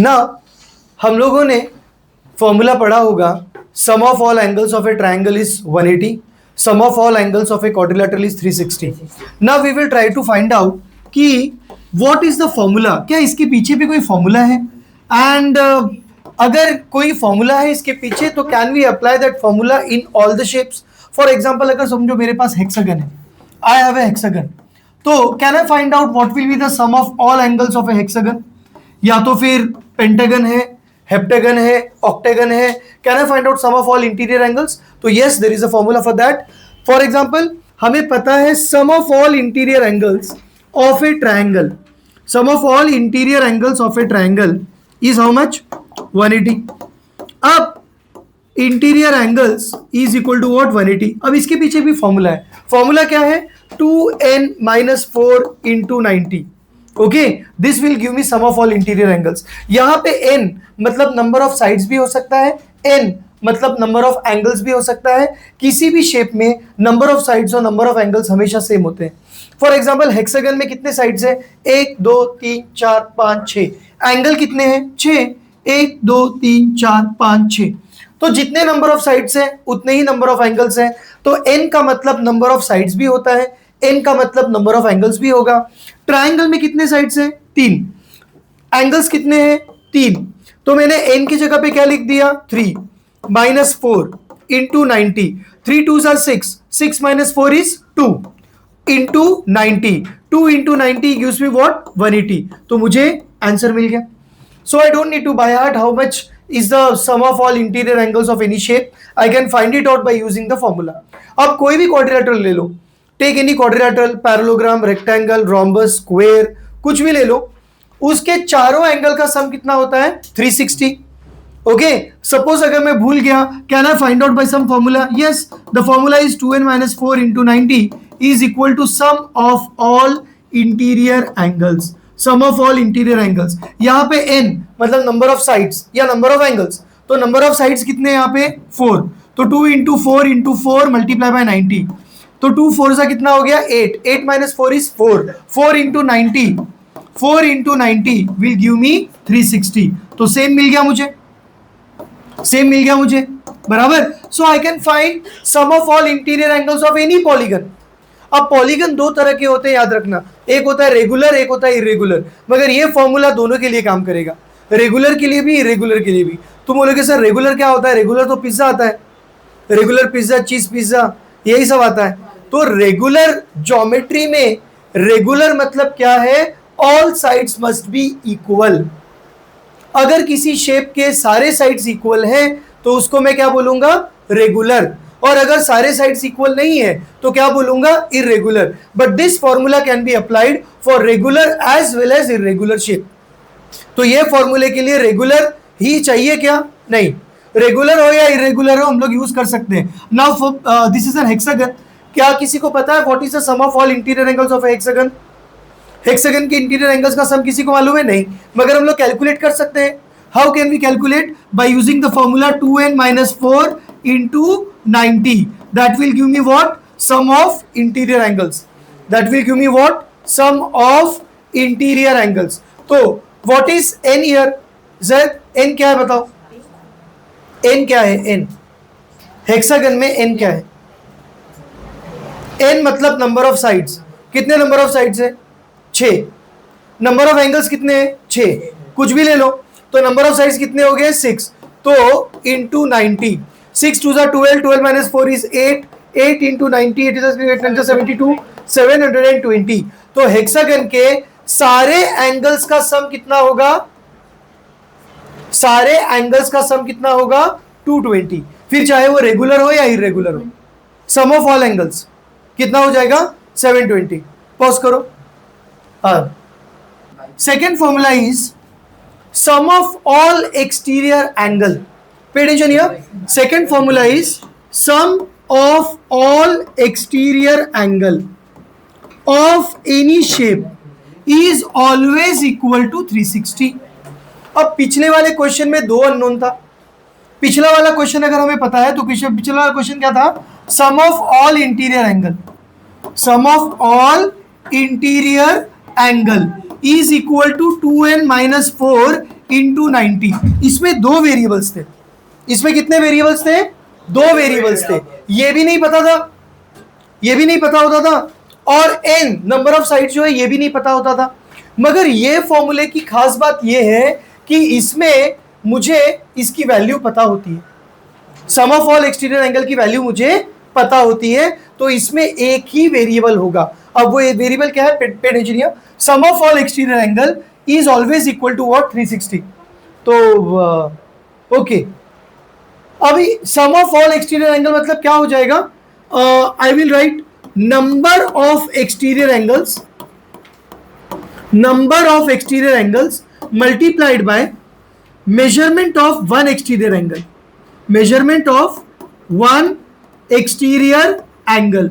ना हम लोगों ने फॉर्मूला पढ़ा होगा, sum of all angles of a triangle is 180, sum of all angles of a quadrilateral is 360. Now we will try to find out कि what is the formula, क्या इसके पीछे भी कोई फॉर्मूला है, एंड अगर कोई फॉर्मूला है इसके पीछे तो can we apply that formula in all the shapes. For example अगर समझो मेरे पास हेक्सागन है, आई हैव ए हेक्सागन, तो can I find out what will be the sum of all angles of a hexagon, या तो फिर pentagon है, हेप्टागन है, ऑक्टागन है, can I find out sum of all interior angles. तो yes, there is a formula for that. For example हमें पता है sum of all interior angles of a triangle, sum of all interior angles of a triangle is how much, 180. अब interior angles is equal to what, 180. अब इसके पीछे भी formula है. Formula क्या है, 2n-4 into 90. Okay, this will give me sum of all interior angles. यहां पे n मतलब नंबर ऑफ साइड्स भी हो सकता है, n मतलब नंबर ऑफ एंगल्स भी हो सकता है. किसी भी शेप में नंबर ऑफ साइड्स और नंबर ऑफ एंगल्स हमेशा सेम होते हैं. फॉर एग्जांपल हेक्सागन में कितने साइड्स है, 1 2 3 4 5 6. एंगल कितने हैं, 6, 1 2 3 4 5 6. तो जितने नंबर ऑफ साइड्स हैं उतने ही नंबर ऑफ एंगल्स हैं. तो n का मतलब नंबर ऑफ साइड्स भी होता है, n का मतलब नंबर ऑफ एंगल्स भी होगा. ट्रायंगल में कितने साइड्स हैं, 3. एंगल्स कितने हैं, 3. तो मैंने n की जगह पे क्या लिख दिया, 3 -4 into 90. 3 2s are 6, 6 - 4 is 2 into 90. 2 into 90 gives me what, 180. तो मुझे आंसर मिल गया. So I don't need to by heart how much is the sum of all interior angles of any shape. I can find it out by using the formula. अब कोई भी quadrilateral ले लो, take any quadrilateral, parallelogram, rectangle, rhombus, square, कुछ भी ले लो, उसके चारों angle का सम कितना होता है, 360. ओके, सपोज अगर मैं भूल गया, can I find out by some formula, yes, the formula is 2n-4 into 90 is equal to sum of all interior angles. Sum of all interior angles, यहाँ पे n मतलब नंबर ऑफ साइड्स या number of angles, तो number of sides कितने यहाँ पे, 4. तो 2 into 4 into 4 multiply by 90. तो 2 4 सा कितना हो गया, 8. 8 - 4 is 4. 4 into 90, 4 into 90 will give me 360. तो सेम मिल गया मुझे, सेम मिल गया मुझे, बराबर. So I can find sum of all interior angles of any polygon. अब पॉलीगन दो तरह के होते हैं, याद रखना, एक होता है रेगुलर, एक होता है इरेगुलर. मगर ये फॉर्मूला दोनों के लिए काम करेगा, रेगुलर के लिए भी, इरेगुलर के लिए भी. तुम बोलोगे सर रेगुलर क्या होता है, रेगुलर तो पिज्जा आता है, रेगुलर पिज्जा, चीज पिज्जा, यही सब आता है. तो रेगुलर ज्योमेट्री में रेगुलर मतलब क्या है, all sides must be equal. अगर किसी शेप के सारे साइड्स इक्वल हैं तो उसको मैं क्या बोलूंगा, रेगुलर. और अगर सारे साइड्स इक्वल नहीं है तो क्या बोलूंगा, irregular. But this formula can be applied for regular as well as irregular shape. तो ये फॉर्मूले के लिए रेगुलर ही चाहिए क्या, नहीं, रेगुलर हो या इरेगुलर हो हम लोग यूज कर सकते हैं. Now this is an hexagon. क्या किसी को पता है what is the sum of all interior angles of hexagon? Hexagon के इंटीरियर एंगल्स का सम किसी को मालूम है, नहीं, मगर हम लोग कैलकुलेट कर सकते हैं. How can we calculate, by using the formula 2n-4 into 90. That will give me what, sum of interior angles. That will give me what, sum of interior angles. तो what is n here? Z, n क्या है बताओ, n क्या है, n hexagon में n क्या है, n मतलब नंबर ऑफ साइड्स. कितने नंबर ऑफ साइड्स है, 6. नंबर ऑफ एंगल्स कितने हैं, 6. कुछ भी ले लो, तो नंबर ऑफ साइड्स कितने हो गए, 6. तो into 90, 6 2s are 12, 12 - 4 is 8, 8 into 90, 8 is 72, 720. तो हेक्सागन के सारे एंगल्स का सम कितना होगा, सारे एंगल्स का सम कितना होगा, 220. फिर चाहे वो रेगुलर हो या इरेगुलर हो, सम ऑफ ऑल एंगल्स कितना हो जाएगा, 720. पॉज करो. Second formula is sum of all exterior angle. Pay attention here. Second formula is sum of all exterior angle of any shape is always equal to 360. अब पिछले वाले question में 2 unknown था. पिछला वाला क्वेश्चन अगर हमें पता है तो पिछला वाला क्वेश्चन क्या था, sum of all interior angle, sum of all interior angle is equal to 2n - 4 into 90। इसमें दो वेरिएबल्स थे, इसमें कितने वेरिएबल्स थे? दो वेरिएबल्स थे। ये भी नहीं पता था, ये भी नहीं पता होता था, और n नंबर ऑफ साइड जो है ये भी नहीं पता होता था। मगर ये फॉर्मूले की खास बात ये है कि इसमें मुझे इसकी वैल्यू पता होती है, sum of all exterior angle की वैल्यू मुझे पता होती है, तो इसमें एक ही वेरिएबल होगा। अब वो वेरिएबल क्या है? पेड इंजीनियर, sum of all exterior angle is always equal to what? 360। तो ओके, अभी sum of all exterior angle मतलब क्या हो जाएगा? I will write number of exterior angles, number of exterior angles multiplied by measurement of one exterior angle, measurement of one exterior angle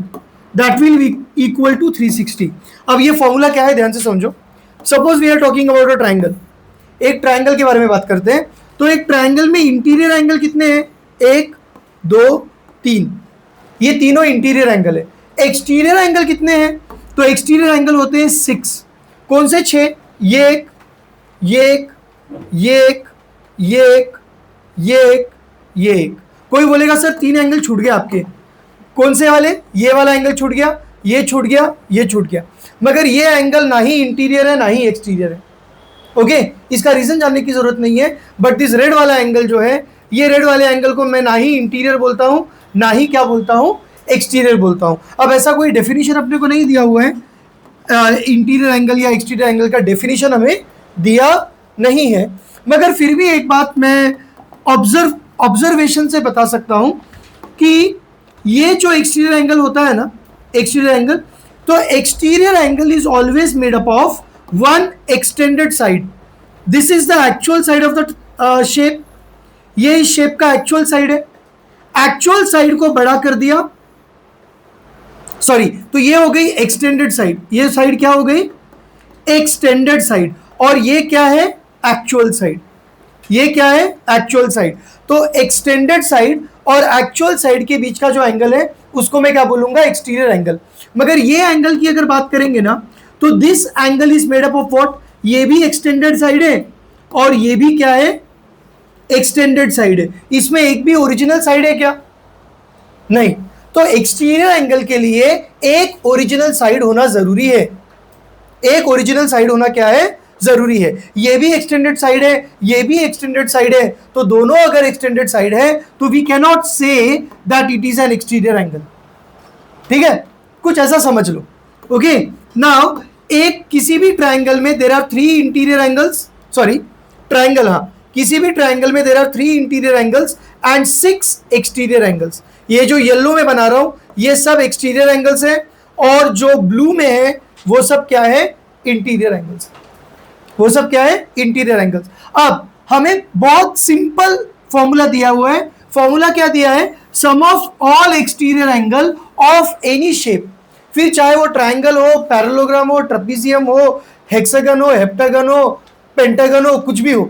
that will be equal to 360। अब ये formula क्या है ध्यान से समझो। Suppose we are talking about a triangle, एक triangle के बारे में बात करते हैं। तो एक ट्राइंगल में इंटीरियर एंगल कितने हैं? 1 2 3, ये तीनों इंटीरियर एंगल है। एक्सटीरियर एंगल कितने हैं? तो एक्सटीरियर एंगल होते हैं 6। कौन से 6? ये एक, ये एक, ये एक, ये एक, ये एक, ये एक। कोई बोलेगा सर 3 एंगल छूट गए आपके, कौन से वाले? ये वाला एंगल छूट गया, ये छूट गया, ये छूट गया। मगर ये एंगल ना ही इंटीरियर है ना ही एक्सटीरियर है। ओके, इसका रीजन जानने की जरूरत नहीं है, बट दिस रेड वाला एंगल जो है, ये रेड वाले एंगल को मैं ना ही इंटीरियर बोलता हूं ना ही क्या बोलता हूं? एक्सटीरियर बोलता हूं। अब ऐसा कोई डेफिनेशन अपने को नहीं दिया हुआ है, इंटीरियर एंगल या एक्सटीरियर एंगल का डेफिनेशन हमें दिया नहीं है, मगर फिर भी एक बात मैं ऑब्जर्वेशन से बता सकता हूं कि ये जो एक्सटीरियर एंगल होता है ना, एक्सटीरियर एंगल, तो exterior angle is always made up of one extended side. This is the actual side of the shape, ये इस शेप का एक्चुअल साइड है। एक्चुअल साइड को बड़ा कर दिया, सॉरी, तो ये हो गई एक्सटेंडेड साइड, ये साइड क्या हो गई? एक्सटेंडेड साइड, और ये क्या है? Actual side. ये क्या है? Actual side. तो एक्सटेंडेड साइड और एक्चुअल साइड के बीच का जो एंगल है उसको मैं क्या बोलूंगा? Exterior angle. मगर ये एंगल की अगर बात करेंगे ना, तो this angle is made up of what? ये भी एक्सटेंडेड साइड है और ये भी क्या है? एक्सटेंडेड साइड है। इसमें एक भी ओरिजिनल साइड है क्या? नहीं। तो एक्सटीरियर एंगल के लिए एक ओरिजिनल साइड होना जरूरी है, एक ओरिजिनल साइड होना क्या है? जरूरी है। ये भी एक्सटेंडेड साइड है, ये भी एक्सटेंडेड साइड है, तो दोनों अगर एक्सटेंडेड साइड है तो we can not say that it is an exterior angle. ठीक है, कुछ ऐसा समझ लो। ओके, नाउ एक किसी भी ट्राइंगल में there are 3 interior angles, sorry triangle, हाँ, किसी भी ट्राइंगल में there are 3 interior angles and 6 exterior angles. ये जो येलो में बना रहा हूं ये सब एक्सटीरियर एंगल्स है, और जो ब्लू में है वो सब क्या है? Interior angles. वो सब क्या है? Interior angles. अब हमें बहुत सिंपल फॉर्मूला दिया हुआ है। फॉर्मूला क्या दिया है? Sum of all exterior angle of any shape, फिर चाहे वो ट्राइंगल हो, पैरेललोग्राम हो, ट्रेपेजियम हो, हेक्सागन हो, हेप्टागन हो, पेंटागन हो, कुछ भी हो,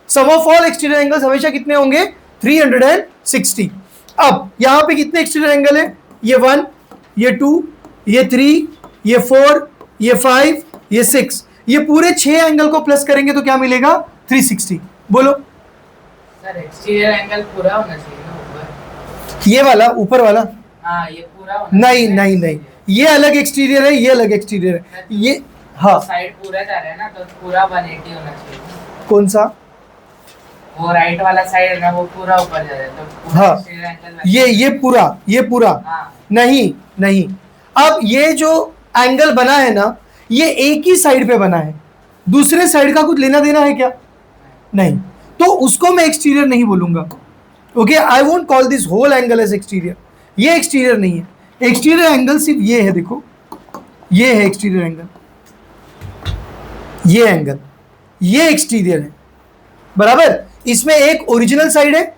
sum of all exterior angles हमेशा कितने होंगे? 360। अब यहां पे कितने एक्सटीरियर एंगल है? ये 1, ये 2, ये 3, ये 4, ये 5, ये 6। ये पूरे 6 एंगल को प्लस करेंगे तो क्या मिलेगा? 360। बोलो सर, एक्सटीरियर एंगल पूरा होना चाहिए ना ऊपर? ये वाला ऊपर वाला? हाँ, ये पूरा होना नहीं चाहिए। नहीं नहीं, ये अलग एक्सटीरियर है, ये अलग एक्सटीरियर है। ये हाँ, साइड पूरा जा रहा है ना, तो पूरा 180 होना चाहिए। कौन सा? वो राइट वाला साइड है ना, वो पूरा ऊपर जा रहा है, तो पूरा हाँ, एक्सटीरियर एंगल ये पूरा हाँ। नहीं नहीं। अब ये जो एंगल बना है ना, ये एक ही साइड पे बना है, दूसरे साइड का कुछ लेना देना है क्या? नहीं, तो उसको मैं एक्सटीरियर नहीं बोलूंगा। Okay, I won't call this whole angle as exterior. ये एक्सटीरियर नहीं है। एक्सटीरियर एंगल सिर्फ ये है, देखो ये है एक्सटीरियर एंगल, ये एंगल, ये एक्सटीरियर है, बराबर। इसमें एक ओरिजिनल साइड है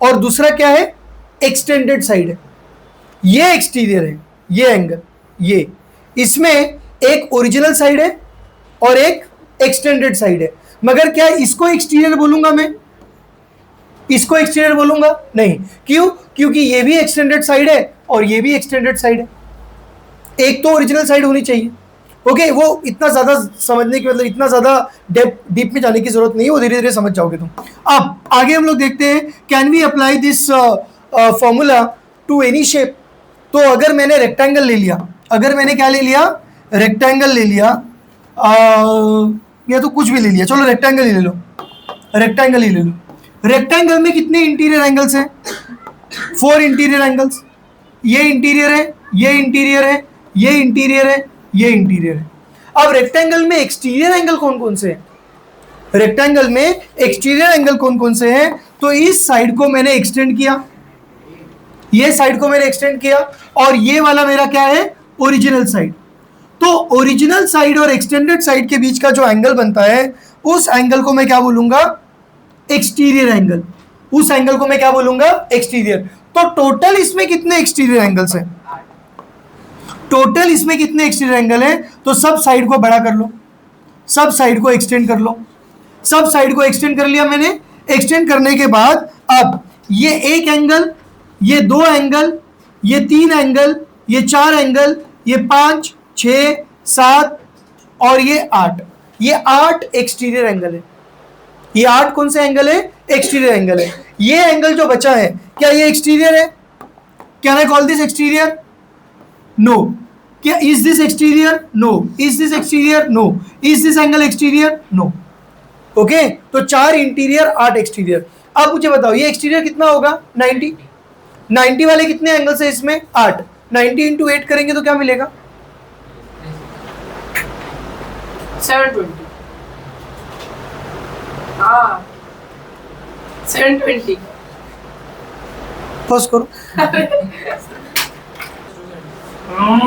और दूसरा क्या है? एक्सटेंडेड साइड है। ये एक्सटीरियर है, ये एंगल, ये, इसमें एक ओरिजिनल साइड है और एक एक्सटेंडेड साइड है। मगर क्या इसको एक्सटीरियर बोलूंगा मैं? इसको एक्सटीरियर बोलूंगा? नहीं। क्यों? क्योंकि ये भी एक्सटेंडेड साइड है और ये भी एक्सटेंडेड साइड है। एक तो ओरिजिनल साइड होनी चाहिए, ओके वो इतना ज़्यादा समझने की, मतलब इतना ज़्यादा डीप में जाने की जरूरत नहीं है, वो धीरे धीरे समझ जाओगे तुम। अब आगे हम लोग देखते हैं, can we apply this formula to any shape. तो अगर मैंने रेक्टेंगल ले लिया, अगर मैंने क्या ले लिया, रेक्टेंगल ले लिया, या तो कुछ भी ले लिया, चलो रेक्टेंगल ही ले लो, रेक्टेंगल ही ले लो। रेक्टेंगल में कितने इंटीरियर एंगल्स हैं? 4 इंटीरियर एंगल्स। ये इंटीरियर है, ये इंटीरियर है, ये इंटीरियर है, ये इंटीरियर है। अब रेक्टेंगल में एक्सटीरियर एंगल कौन कौन से हैं? रेक्टेंगल में एक्सटीरियर एंगल कौन कौन से हैं? तो इस साइड को मैंने एक्सटेंड किया, ये साइड को मैंने एक्सटेंड किया, और ये वाला मेरा क्या है? Original side. तो ओरिजिनल साइड और एक्सटेंडेड साइड के बीच का जो एंगल बनता है, उस एंगल को मैं क्या बोलूंगा? Exterior angle. उस एंगल को मैं क्या बोलूंगा? एक्सटीरियर। तो टोटल इसमें कितने एक्सटीरियर एंगल्स हैं? टोटल इसमें कितने एक्सटीरियर एंगल हैं? तो सब साइड को बड़ा कर लो, सब साइड को एक्सटेंड कर लो। सब साइड को एक्सटेंड कर लिया मैंने। एक्सटेंड करने के बाद अब ये एक एंगल, ये 2 एंगल, ये 3 एंगल, ये 4 एंगल, ये 5, 6, 7 और ये 8, ये 8 एक्सटीरियर एंगल है। ये 8 कौन से एंगल है? एक्सटीरियर एंगल है। ये एंगल जो बचा है, क्या ये एक्सटीरियर है? Can I call this exterior? No. क्या is this exterior? No. Is this exterior? No. Is this angle exterior? No. Okay, तो 4 इंटीरियर 8 एक्सटीरियर। अब मुझे बताओ ये एक्सटीरियर कितना होगा? 90। 90 वाले कितने एंगल्स है इसमें? 8। 90 इंटू 8 करेंगे तो क्या मिलेगा? 720। हाँ 720। फर्स्ट करो।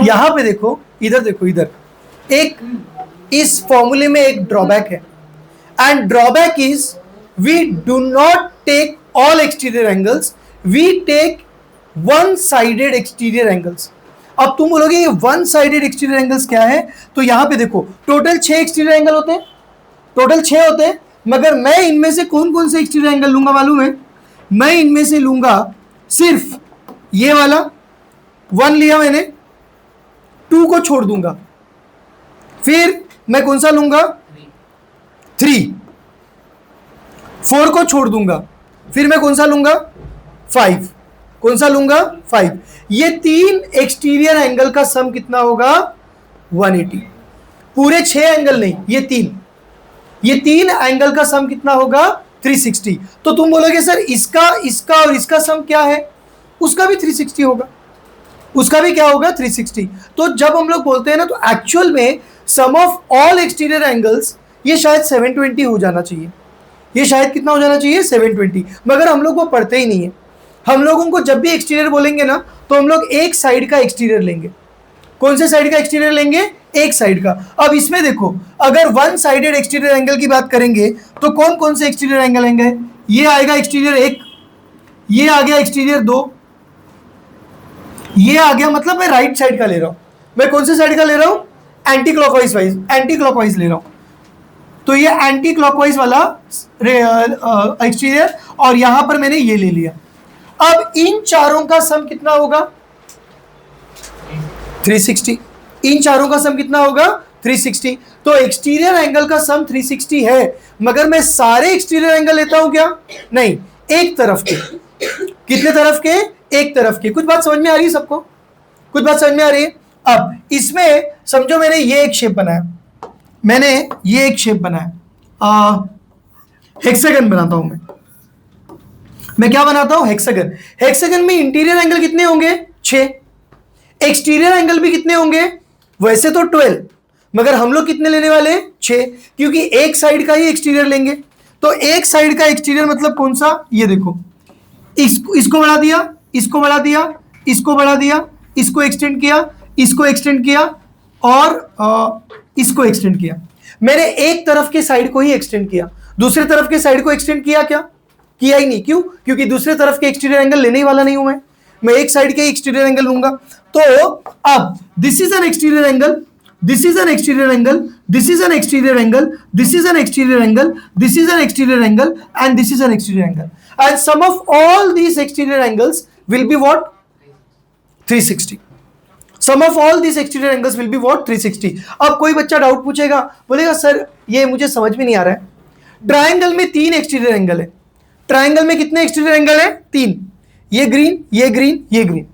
यहां पे देखो, इधर देखो, इधर एक, इस फॉर्मूले में एक ड्रॉबैक है, and drawback is we do not take all exterior angles, we take one sided exterior angles. अब तुम बोलोगे ये वन साइडेड एक्सटीरियर एंगल्स क्या है? तो यहां पे देखो टोटल 6 एक्सटीरियर एंगल होते हैं, टोटल 6 होते हैं, मगर मैं इनमें से कौन कौन से एक्सटीरियर एंगल लूंगा मालूम है? मैं इनमें से लूंगा सिर्फ ये वाला 1 लिया मैंने, 2 को छोड़ दूंगा, फिर मैं कौन सा लूंगा? 3, 4 को छोड़ दूंगा, फिर मैं कौन सा लूंगा? 5, कौन सा लूंगा? 5। ये 3 एक्सटीरियर एंगल का सम कितना होगा? 180। पूरे 6 एंगल नहीं, ये 3, ये 3 एंगल का सम कितना होगा? 360। तो तुम बोलोगे सर इसका, इसका और इसका सम क्या है? उसका भी 360 होगा, उसका भी क्या होगा? 360। तो जब हम लोग बोलते हैं ना, तो एक्चुअल में सम ऑफ ऑल एक्सटीरियर एंगल्स ये शायद 720 हो जाना चाहिए। ये शायद कितना हो जाना चाहिए? 720। मगर हम लोग वो पढ़ते ही नहीं है। हम लोगों को जब भी एक्सटीरियर बोलेंगे ना, तो हम लोग एक साइड का एक्सटीरियर लेंगे। कौन से साइड का एक्सटीरियर लेंगे? एक साइड का। अब इसमें देखो, अगर वन साइडेड एक्सटीरियर एंगल की बात करेंगे तो कौन कौन से एक्सटीरियर एंगल होंगे? ये आएगा एक्सटीरियर 1, ये आ गया एक्सटीरियर 2, ये आ गया, मतलब मैं राइट साइड का ले रहा हूं। मैं कौन से साइड का ले रहा हूं? Anti clockwise wise, anti clockwise ले रहा हूं। तो ये एंटी क्लॉकवाइज वाला एक्सटीरियर, और यहां पर मैंने ये ले लिया। अब इन चारों का सम कितना होगा? 360। इन चारों का सम कितना होगा? 360। तो एक्सटीरियर एंगल का सम 360 है, मगर मैं सारे एक्सटीरियर एंगल लेता हूं क्या? नहीं, एक तरफ के। कितने तरफ के? एक तरफ के। कुछ बात समझ में आ रही है सबको? कुछ बात समझ में आ रही है? अब इसमें समझो मैंने ये एक शेप बनाया, मैंने ये एक शेप बनाया, हेक्सागन बनाता हूं मैं क्या बनाता हूं? हेक्सागन। हेक्सागन में इंटीरियर एंगल कितने होंगे? 6। एक्सटीरियर एंगल भी कितने होंगे? वैसे तो 12, मगर हम लोग कितने लेने वाले हैं? 6, क्योंकि एक साइड का ही एक्सटीरियर लेंगे। तो एक साइड का एक्सटीरियर मतलब कौन सा? ये देखो, इसको बढ़ा दिया, इसको बढ़ा दिया, इसको बढ़ा दिया, इसको एक्सटेंड किया, इसको एक्सटेंड किया, और इसको एक्सटेंड किया। मैंने एक तरफ के साइड को ही एक्सटेंड किया, दूसरे तरफ के साइड को एक्सटेंड किया क्या? किया ही नहीं। क्यों? क्योंकि दूसरे तरफ के एक्सटीरियर एंगल लेने ही वाला नहीं हूं मैं एक साइड के एक्सटीरियर एंगल लूंगा। तो अब this is an exterior angle, this is an exterior angle, this is an exterior angle, this is an exterior angle, this is an exterior angle, and this is an exterior angle, and sum of all these exterior angles will be what? 360. Sum of all this exterior angles will be what 360। अब कोई बच्चा doubt पूछेगा, बोलेगा sir ये मुझे समझ में नहीं आ रहा है, ट्राइंगल में 3 एक्सटीरियर एंगल है, ट्राइंगल में कितने एक्सटीरियर एंगल है? 3, ये ग्रीन, ये ग्रीन, ये ग्रीन,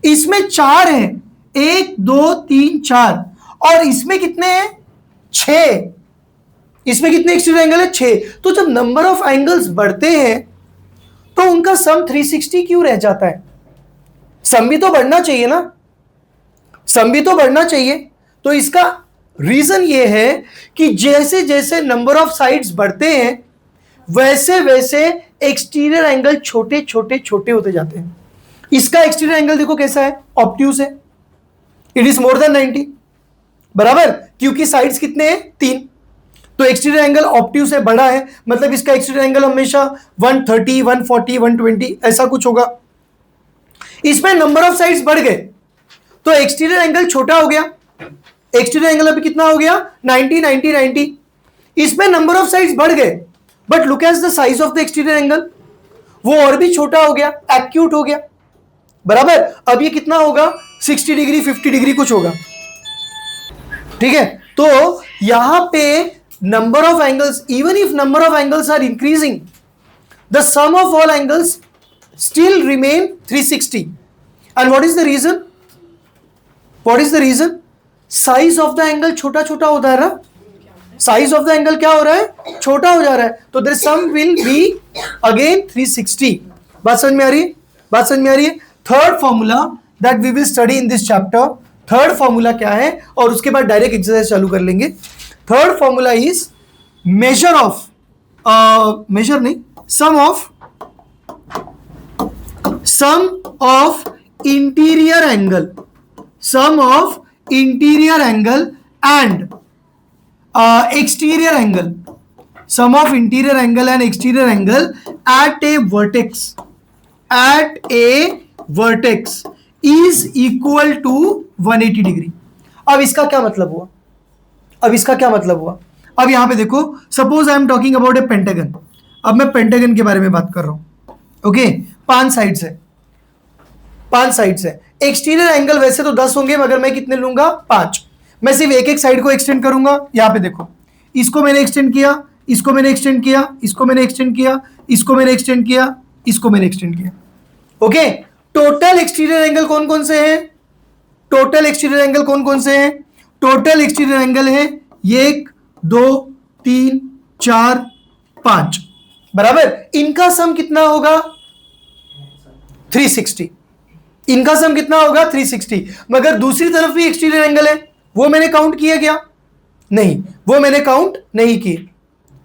इसमें 4 है, 1 2 3 4, और इसमें कितने हैं? 6। इसमें कितने एक्सटीरियर एंगल है? 6। तो जब नंबर ऑफ एंगल्स बढ़ते हैं तो उनका सम 360 क्यों रह जाता है? सम भी तो बढ़ना चाहिए ना, सम भी तो बढ़ना चाहिए। तो इसका रीजन ये है कि जैसे जैसे नंबर ऑफ साइड्स बढ़ते हैं वैसे वैसे एक्सटीरियर एंगल छोटे छोटे छोटे होते जाते हैं। इसका एक्सटीरियर एंगल देखो कैसा है, ऑब्ट्यूज है, इट इज मोर देन 90, बराबर, क्योंकि साइड्स कितने हैं? 3। तो एक्सटीरियर एंगल ऑब्ट्यूज से बड़ा है, मतलब इसका एक्सटीरियर एंगल हमेशा 130 140 120 ऐसा कुछ होगा। इसमें नंबर ऑफ साइड्स बढ़ गए तो एक्सटीरियर एंगल छोटा हो गया, एक्सटीरियर एंगल अभी कितना हो गया? 90 90 90। इसमें नंबर ऑफ साइड्स बढ़ गए but look at the size of the exterior angle, वो और भी छोटा हो गया, एक्यूट हो गया, बराबर। अब ये कितना होगा? 60 डिग्री 50 डिग्री कुछ होगा, ठीक है। तो यहां पे number of angles, even if number of angles are increasing, the sum of all angles still remain 360. And what is the reason? What is the reason? Size of the angle छोटा छोटा होता है ना, size of the angle क्या हो रहा है? छोटा हो जा रहा है, तो the sum will be again 360। बात समझ में आ रही है? बात समझ में आ रही है? Third formula that we will study in this chapter, third formula क्या है, और उसके बाद डायरेक्ट एक्सरसाइज चालू कर लेंगे। Third formula is measure of, measure नहीं, sum of interior angle, sum of interior angle and exterior angle, sum of interior angle and exterior angle at a vertex, at a vertex is equal to 180 degree. अब इसका क्या मतलब हुआ? अब इसका क्या मतलब हुआ? अब यहां पे देखो, suppose I am talking about A pentagon. अब मैं पेंटागन के बारे में बात कर रहा हूं, ओके। 5 साइड्स है, 5 साइड्स है। एक्सटीरियर एंगल वैसे तो 10 होंगे मगर मैं कितने लूंगा? 5। मैं सिर्फ एक एक साइड को एक्सटेंड करूंगा। यहां पे देखो, इसको मैंने एक्सटेंड किया, इसको मैंने एक्सटेंड किया, इसको मैंने एक्सटेंड किया, इसको मैंने एक्सटेंड किया, इसको मैंने एक्सटेंड किया, ओके। टोटल एक्सटीरियर एंगल कौन कौन से हैं? टोटल एक्सटीरियर एंगल कौन कौन से हैं? टोटल एक्सटीरियर एंगल है 1 2 3 4 5, बराबर। इनका सम कितना होगा? 360। इनका सम कितना होगा? 360। मगर दूसरी तरफ भी एक्सटीरियर एंगल है, वो मैंने काउंट किया क्या? नहीं, वो मैंने काउंट नहीं किए।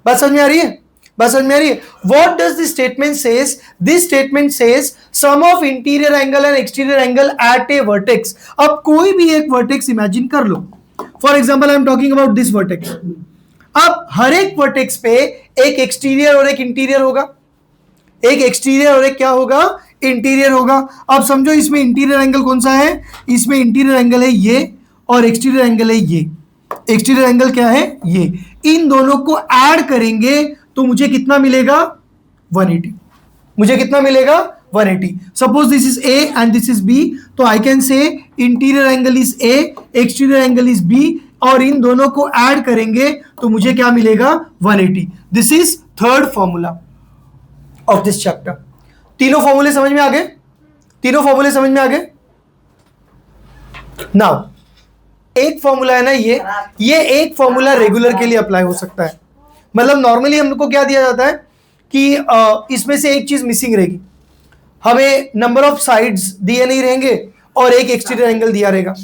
बात समझ में आ रही है? बात समझ में आ रही है? What does this statement says? This statement says sum of interior angle and exterior angle at a vertex। अब कोई भी एक वर्टेक्स इमेजिन कर लो, for example I am talking about this vertex. अब हर एक वर्टेक्स पे एक एक्सटीरियर और एक इंटीरियर होगा, एक एक्सटीरियर और एक क्या होगा? इंटीरियर होगा। अब समझो इसमें इंटीरियर एंगल कौन सा है? इसमें इंटीरियर एंगल है ये और एक्सटीरियर एंगल है ये। एक्सटीरियर एंगल क्या है? ये। इन दोनों को ऐड करेंगे तो मुझे कितना मिलेगा? 180। मुझे कितना मिलेगा? 180। Suppose this is A and this is B, तो I can say interior angle is A, exterior angle is B, और इन दोनों को ऐड करेंगे तो मुझे क्या मिलेगा? 180। This is third formula of this chapter. तीनों फॉर्मूले समझ में आ गए? तीनों फॉर्मूले समझ में आ गए? नाउ एक फॉर्मूला है ना, ये एक फॉर्मूला रेगुलर के लिए अप्लाई हो सकता है। मतलब नॉर्मली हम लोग को क्या दिया जाता है कि इसमें से एक चीज मिसिंग रहेगी, हमें नंबर ऑफ साइड्स दिए नहीं रहेंगे और एक एक्सटीरियर एंगल दिया रहेगा,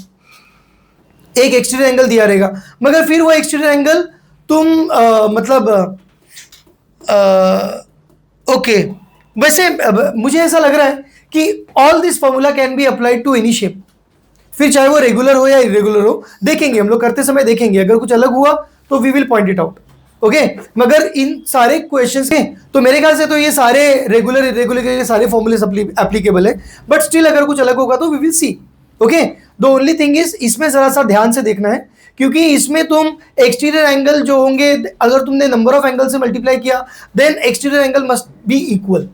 एक एक्सटीरियर एंगल दिया रहेगा। मगर फिर वो एक्सटीरियर एंगल तुम ओके, वैसे मुझे ऐसा लग रहा है कि all this formula can be applied to any shape, फिर चाहे वो रेगुलर हो या इरेगुलर हो। देखेंगे हम लोग, करते समय देखेंगे, अगर कुछ अलग हुआ तो we will point it out, okay. मगर इन सारे क्वेश्चंस के तो मेरे ख्याल से तो ये सारे रेगुलर इरेगुलर के सारे फॉर्मूले एप्लीकेबल है, बट स्टिल अगर कुछ अलग होगा तो we will see, okay. The only thing is इसमें जरा सा ध्यान से देखना है, क्योंकि इसमें तुम एक्सटीरियर एंगल जो होंगे, अगर तुमने नंबर ऑफ एंगल से मल्टीप्लाई किया then exterior angle must be equal.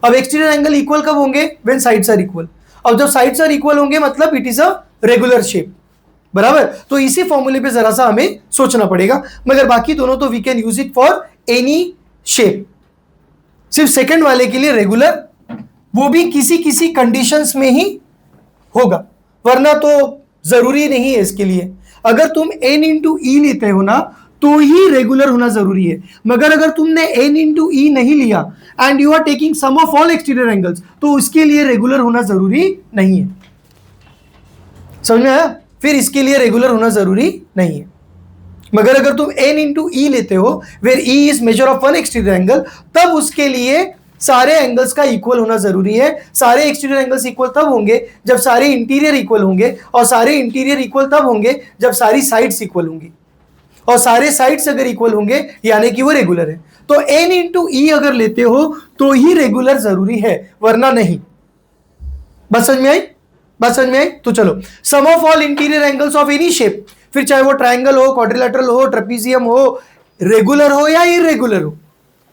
अब एक्सटीरियर एंगल इक्वल कब होंगे? When sides are equal. अब जब साइड्स आर इक्वल होंगे मतलब it is a regular shape, बराबर। तो इसी फॉर्मूले पे जरा सा हमें सोचना पड़ेगा, मगर बाकी दोनों तो we can use it for any shape. सिर्फ सेकंड वाले के लिए रेगुलर, वो भी किसी किसी कंडीशंस में ही होगा, वरना तो जरूरी नहीं है इसके लिए। अगर तुम n इंटू ई लेते हो ना तो ही रेगुलर होना जरूरी है, मगर अगर तुमने n इंटू ई नहीं लिया and you are taking sum of all exterior angles तो उसके लिए रेगुलर होना जरूरी नहीं है। समझ में आया? फिर इसके लिए रेगुलर होना जरूरी नहीं है। मगर अगर तुम n इंटू ई लेते हो where e is measure of one exterior angle, तब उसके लिए सारे एंगल्स का इक्वल होना जरूरी है। सारे एक्सटीरियर एंगल्स इक्वल तब होंगे जब सारे इंटीरियर इक्वल होंगे, और सारे इंटीरियर इक्वल तब होंगे जब सारी साइड्स इक्वल होंगी, और सारे साइड्स अगर इक्वल होंगे यानी कि वो रेगुलर है। तो n इंटू ई अगर लेते हो तो ही रेगुलर जरूरी है, वरना नहीं। बात समझ में आई? बात समझ में आई? तो चलो, sum of all interior angles of any shape, फिर चाहे वो ट्राइंगल हो, क्वाड्रिलेटरल हो, ट्रेपीजियम हो, रेगुलर हो या इरेगुलर हो,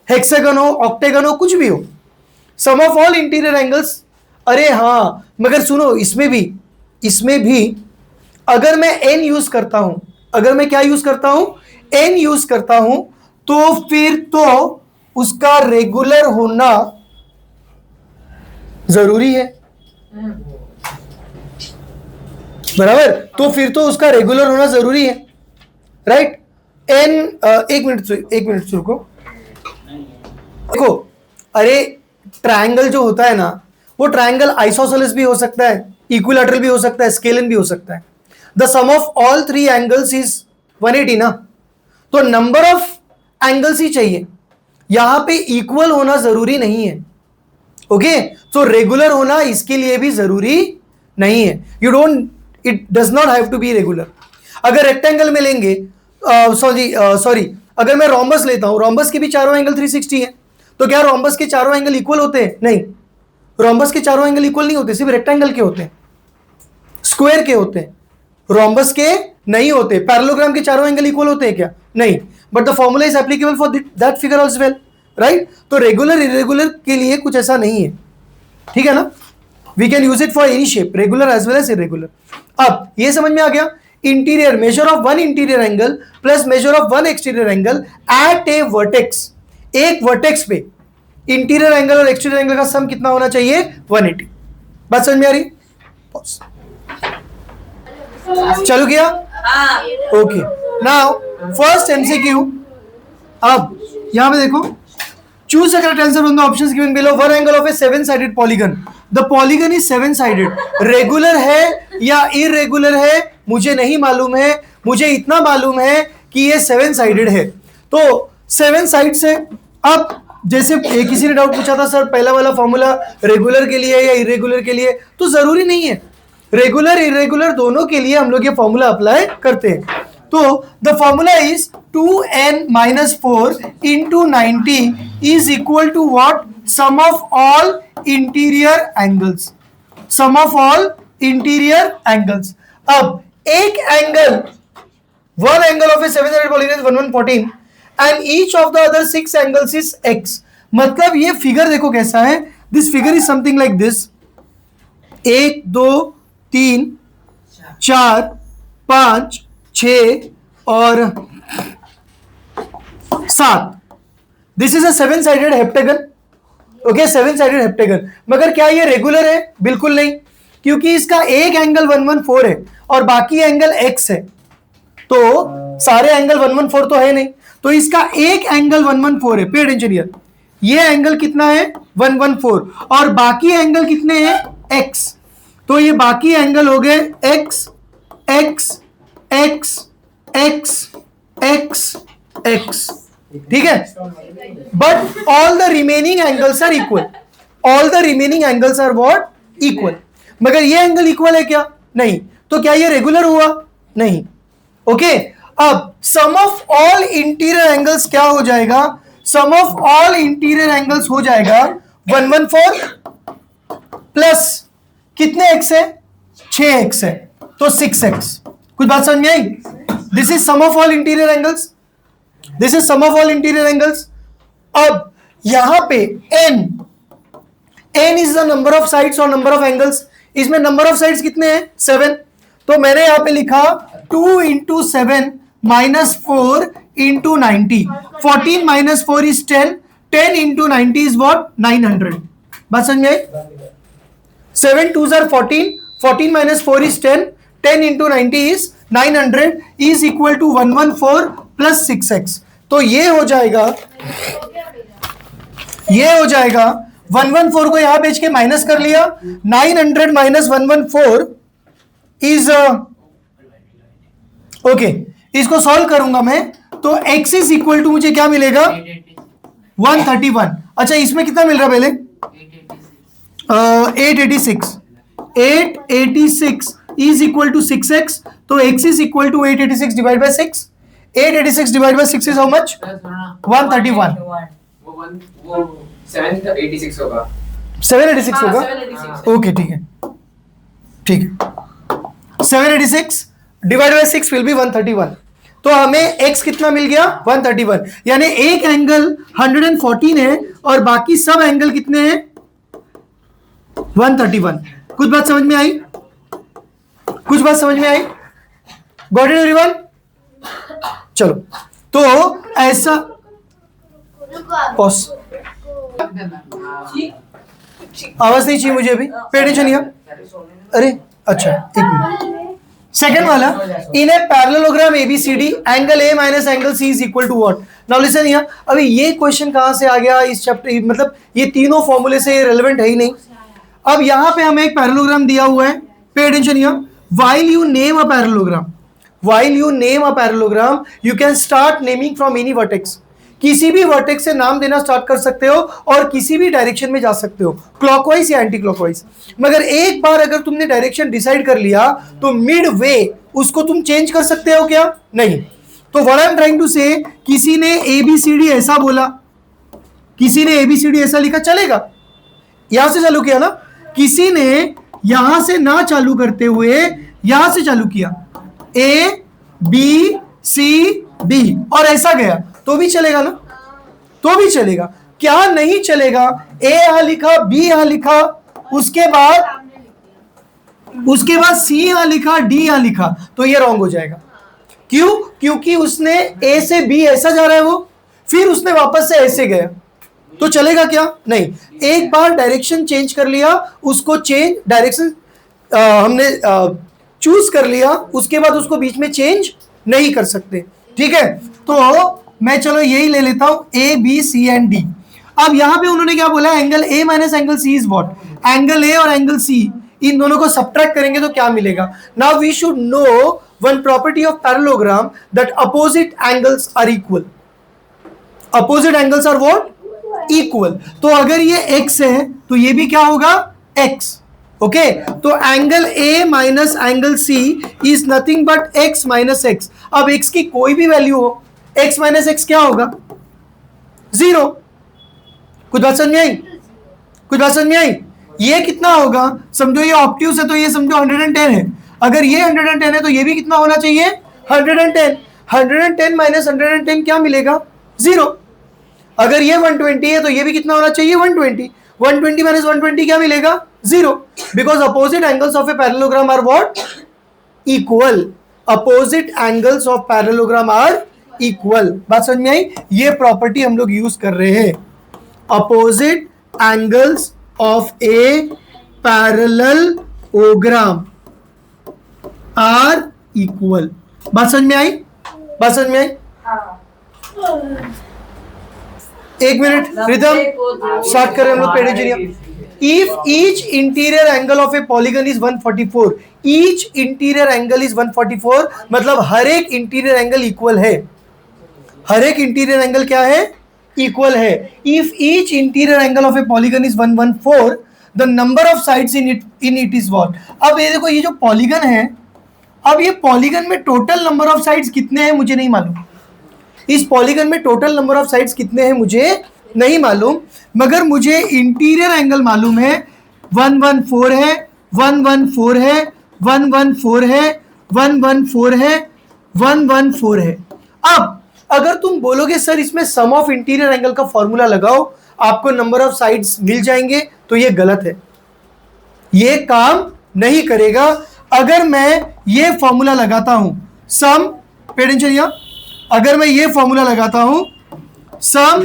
हेक्सागन हो, ऑक्टेगन हो, कुछ भी हो, sum of all interior angles. अरे हाँ, मगर सुनो, इसमें भी अगर मैं n यूज करता हूं, अगर मैं क्या यूज करता हूं, n यूज करता हूं, तो फिर तो उसका रेगुलर होना जरूरी है, बराबर। तो फिर तो उसका रेगुलर होना जरूरी है, राइट। n एक मिनट रुको, देखो, अरे ट्रायंगल जो होता है ना, वो ट्रायंगल आइसोसेलेस भी हो सकता है, इक्विलैटरल भी हो सकता है, स्केलन भी हो सकता है। The sum of all three angles is 180 ना, तो नंबर ऑफ एंगल्स ही चाहिए, यहां पे इक्वल होना जरूरी नहीं है। ओके, तो रेगुलर होना इसके लिए भी जरूरी नहीं है। It does not have to be regular. अगर रेक्टेंगल में लेंगे, सॉरी, अगर मैं रोम्बस लेता हूं, रोम्बस के भी चारों एंगल 360 है, तो क्या रोम्बस के चारों एंगल इक्वल होते हैं? नहीं, रोम्बस के चारों एंगल इक्वल नहीं होते, सिर्फ रेक्टेंगल के होते हैं, स्क्वायर के होते हैं, रोम्बस के नहीं होते। पैरेललोग्राम के चारों एंगल इक्वल होते हैं क्या? नहीं, but the formula is applicable for that figure also well, right. तो रेगुलर इरेगुलर के लिए कुछ ऐसा नहीं है, ठीक है ना। We can use it for any shape, regular as well as irregular. अब ये समझ में आ गया, interior measure of one interior angle plus measure of one exterior angle at a vertex. एक वर्टेक्स पे इंटीरियर एंगल और एक्सटीरियर एंगल का सम कितना होना चाहिए? 180। बात समझ में आ रही? चलो गया? Okay, now first MCQ. अब यहां पे देखो, choose the correct answer from the options given below. One angle of A seven sided polygon, the polygon is seven sided. Regular है या इरेगुलर है मुझे नहीं मालूम है, मुझे इतना मालूम है कि ये सेवन साइडेड है। तो सेवन साइड से, अब जैसे किसी ने डाउट पूछा था सर पहला वाला फॉर्मूला रेगुलर के लिए या इरेगुलर के लिए, तो जरूरी नहीं है, रेगुलर इरेगुलर दोनों के लिए हम लोग ये फॉर्मूला अप्लाई करते हैं। तो the formula is 2n-4 into 90 is equal to what? Sum of all interior angles, sum of all interior angles. अब एक angle, one angle of a 700 polygon 1114 and each of the other 6 angles is x। मतलब ये figure देखो कैसा है, this figure is something like this, 1 2 3 4 5 6 और 7। This is a seven sided heptagon, okay, seven sided heptagon. मगर क्या ये regular है? बिल्कुल नहीं, क्योंकि इसका एक एंगल 114 है और बाकी एंगल x है, तो सारे एंगल 114 तो है नहीं, तो इसका एक एंगल 114 है। पे अटेंशन हियर, ये एंगल कितना है? 114, और बाकी एंगल कितने हैं? x। तो ये बाकी एंगल हो गए x x x x x x, ठीक है। But all the remaining angles are equal, all the remaining angles are what? Equal. मगर ये एंगल इक्वल है क्या? नहीं, तो क्या ये रेगुलर हुआ? नहीं। ओके, अब सम ऑफ ऑल इंटीरियर एंगल्स क्या हो जाएगा? सम ऑफ ऑल इंटीरियर एंगल्स हो जाएगा 114 प्लस कितने x है? 6x है, तो 6x। कुछ बात समझ में आई? This is sum of all interior angles, this is sum of all interior angles. अब यहां पे n is the number of sides और नंबर ऑफ एंगल्स। इसमें नंबर ऑफ साइड्स कितने हैं? 7। तो मैंने यहां पे लिखा 2 into 7 minus 4 into 90, 14 minus 4 is 10, 10 इंटू 90 इज वॉट 900। बात समझ में आई? 7 2s are 14, 14 minus 4 is 10, 10 into 90 is 900 is equal to 114 plus 6x। तो ये हो जाएगा 114 को यहां भेज के माइनस कर लिया, 900 माइनस 114 इज ओके, इसको सॉल्व करूंगा मैं तो x इज इक्वल टू मुझे क्या मिलेगा 131। अच्छा इसमें कितना मिल रहा है पहले 886 is equal to 6x, तो x is equal to 886 divided by 6, 886 divided by 6 is how much 131, वो 786 होगा। 786 होगा, ओके ठीक है 786 डिवाइड बाय 6 विल बी 131। तो हमें x कितना मिल गया 131, यानी एक एंगल 114 है और बाकी सब एंगल कितने हैं 131। कुछ बात समझ में आई? कुछ बात समझ में आई? Got it everyone? चलो तो ऐसा पॉज, आवाज नहीं चाहिए मुझे अभी, पे अटेंशन हियर। अरे अच्छा एक मिनट, सेकंड वाला, in a parallelogram ABCD angle A minus angle C is equal to what. Now listen here, अभी ये क्वेश्चन कहां से आ गया इस चैप्टर, मतलब ये तीनों फॉर्मूले से रेलेवेंट है ही नहीं। अब यहां पे हमें एक पैरेललोग्राम दिया हुआ है, पे attention here, while you name a parallelogram you can start naming from any vertex. किसी भी वर्टेक्स से नाम देना स्टार्ट कर सकते हो और किसी भी डायरेक्शन में जा सकते हो, क्लॉकवाइज या एंटी क्लॉकवाइज। मगर एक बार अगर तुमने डायरेक्शन डिसाइड कर लिया तो मिड वे उसको तुम चेंज कर सकते हो क्या? नहीं। तो what I am trying to say, किसी ने एबीसीडी ऐसा बोला, किसी ने एबीसीडी ऐसा लिखा, चलेगा, यहां से चालू किया ना, किसी ने यहां से ना चालू करते हुए यहां से चालू किया ए बी सी डी और ऐसा गया तो भी चलेगा ना, तो भी चलेगा। क्या नहीं चलेगा, ए यहां लिखा, बी यहां लिखा, उसके बाद सी यहां लिखा, डी यहां लिखा, तो ये रॉन्ग हो जाएगा। क्यों? क्योंकि उसने ए से बी ऐसा जा रहा है वो, फिर उसने वापस से ऐसे गया, तो चलेगा क्या? नहीं। एक बार डायरेक्शन चेंज कर लिया, उसको चेंज डायरेक्शन हमने चूज कर लिया, उसके बाद उसको बीच में चेंज नहीं कर सकते। ठीक है, तो मैं चलो यही ले लेता हूं A B C and D. अब यहां पे उन्होंने क्या बोला, angle A minus angle C is what, angle A और एंगल सी, इन दोनों को सब्ट्रैक्ट करेंगे तो क्या मिलेगा। Now we should know one property of parallelogram, that opposite angles are equal. Opposite angles are what, equal. तो अगर ये x है तो ये भी क्या होगा x। ओके, तो angle A minus angle C is nothing but x minus x। अब x की कोई भी वैल्यू हो, x माइनस x क्या होगा 0। कुछ बात समझ में आई? कुछ बात समझ में आई? ये कितना होगा, समझो ये ऑब्ट्यूज है तो ये समझो 110 है, अगर ये 110 है तो ये भी कितना होना चाहिए 110। 110 माइनस 110 क्या मिलेगा 0। अगर ये 120 है तो ये भी कितना होना चाहिए 120। 120 माइनस 120 क्या मिलेगा 0, because opposite angles of a parallelogram are what, equal. Opposite angles of parallelogram are equal. बात समझ में आई? ये प्रॉपर्टी हम लोग यूज कर रहे हैं, opposite angles of a parallelogram are equal. बात समझ में आई? बात समझ में आई? एक मिनट रिदम, स्टार्ट करें हम लोग पेड़ engineer. If each interior angle of A polygon is 144, each interior angle is 144, मतलब हर एक इंटीरियर एंगल इक्वल है। हर एक इंटीरियर एंगल क्या है, इक्वल है। If each interior angle of A polygon is 114, the number of sides in it is what. अब ये देखो, ये जो पॉलीगन है, अब ये पॉलीगन में टोटल नंबर ऑफ साइड्स कितने हैं मुझे नहीं मालूम। इस पॉलीगन में टोटल नंबर ऑफ साइड्स कितने हैं मुझे नहीं मालूम, मगर मुझे इंटीरियर एंगल मालूम है 114 है, 114 है, 114 है, 114 है, 114 है। अब अगर तुम बोलोगे सर इसमें सम ऑफ इंटीरियर एंगल का फॉर्मूला लगाओ आपको नंबर ऑफ साइड्स मिल जाएंगे, तो ये गलत है, ये काम नहीं करेगा। अगर मैं ये फॉर्मूला लगाता हूं, सम, पे अटेंशन हियर, अगर मैं ये फॉर्मूला लगाता हूं, sum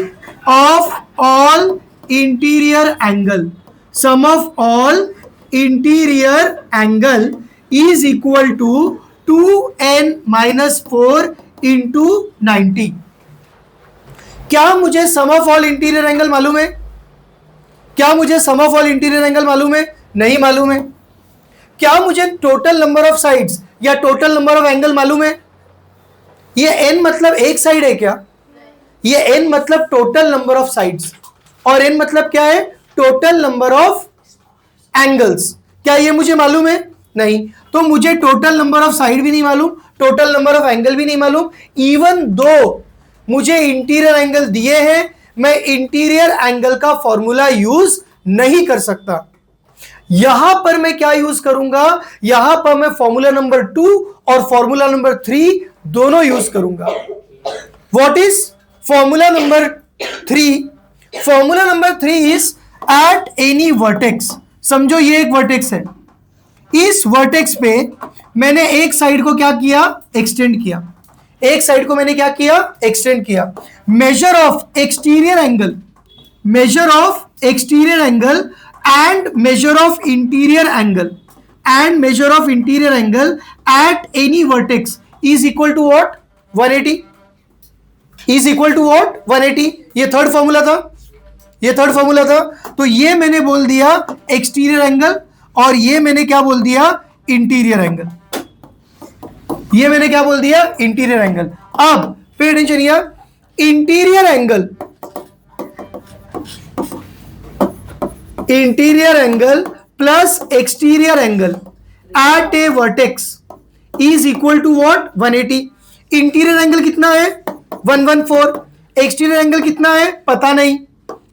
of all interior angle, sum of all interior angle is equal to 2n-4 into 90। क्या मुझे sum of all interior angle मालूम है? क्या मुझे sum of all interior angle मालूम है? नहीं मालूम है। क्या मुझे टोटल नंबर ऑफ साइड्स या टोटल नंबर ऑफ एंगल मालूम है? ये n मतलब एक साइड है क्या? ये n मतलब टोटल नंबर ऑफ साइड्स, और n मतलब क्या है? Total number of angles. क्या ये मुझे मालूम है? नहीं। तो मुझे टोटल नंबर ऑफ साइड भी नहीं मालूम, टोटल नंबर ऑफ एंगल भी नहीं मालूम। इवन दो मुझे इंटीरियर एंगल दिए हैं, मैं इंटीरियर एंगल का फॉर्मूला यूज नहीं कर सकता। यहां पर मैं क्या यूज करूंगा? यहां पर मैं फॉर्मूला नंबर 2 और फॉर्मूला नंबर 3 दोनों यूज करूंगा। What is formula number 3? Formula number 3 is eight any vertex. समझो ये एक वर्टेक्स है, इस वर्टेक्स पे मैंने एक साइड को क्या किया? एक्सटेंड किया। एक साइड को मैंने क्या किया? एक्सटेंड किया। Measure of exterior angle, measure of exterior angle and measure of interior angle, and measure of interior angle at any vertex is equal to what? 180। Is equal to what? 180। ये third formula था, ये third formula था। तो ये मैंने बोल दिया exterior angle, और ये मैंने क्या बोल दिया? Interior angle. ये मैंने क्या बोल दिया? Interior angle. अब pay attention here, interior angle, interior angle plus exterior angle at a vertex is equal to what? 180। Interior angle कितना है? 114। एक्सटीरियर एंगल कितना है? पता नहीं।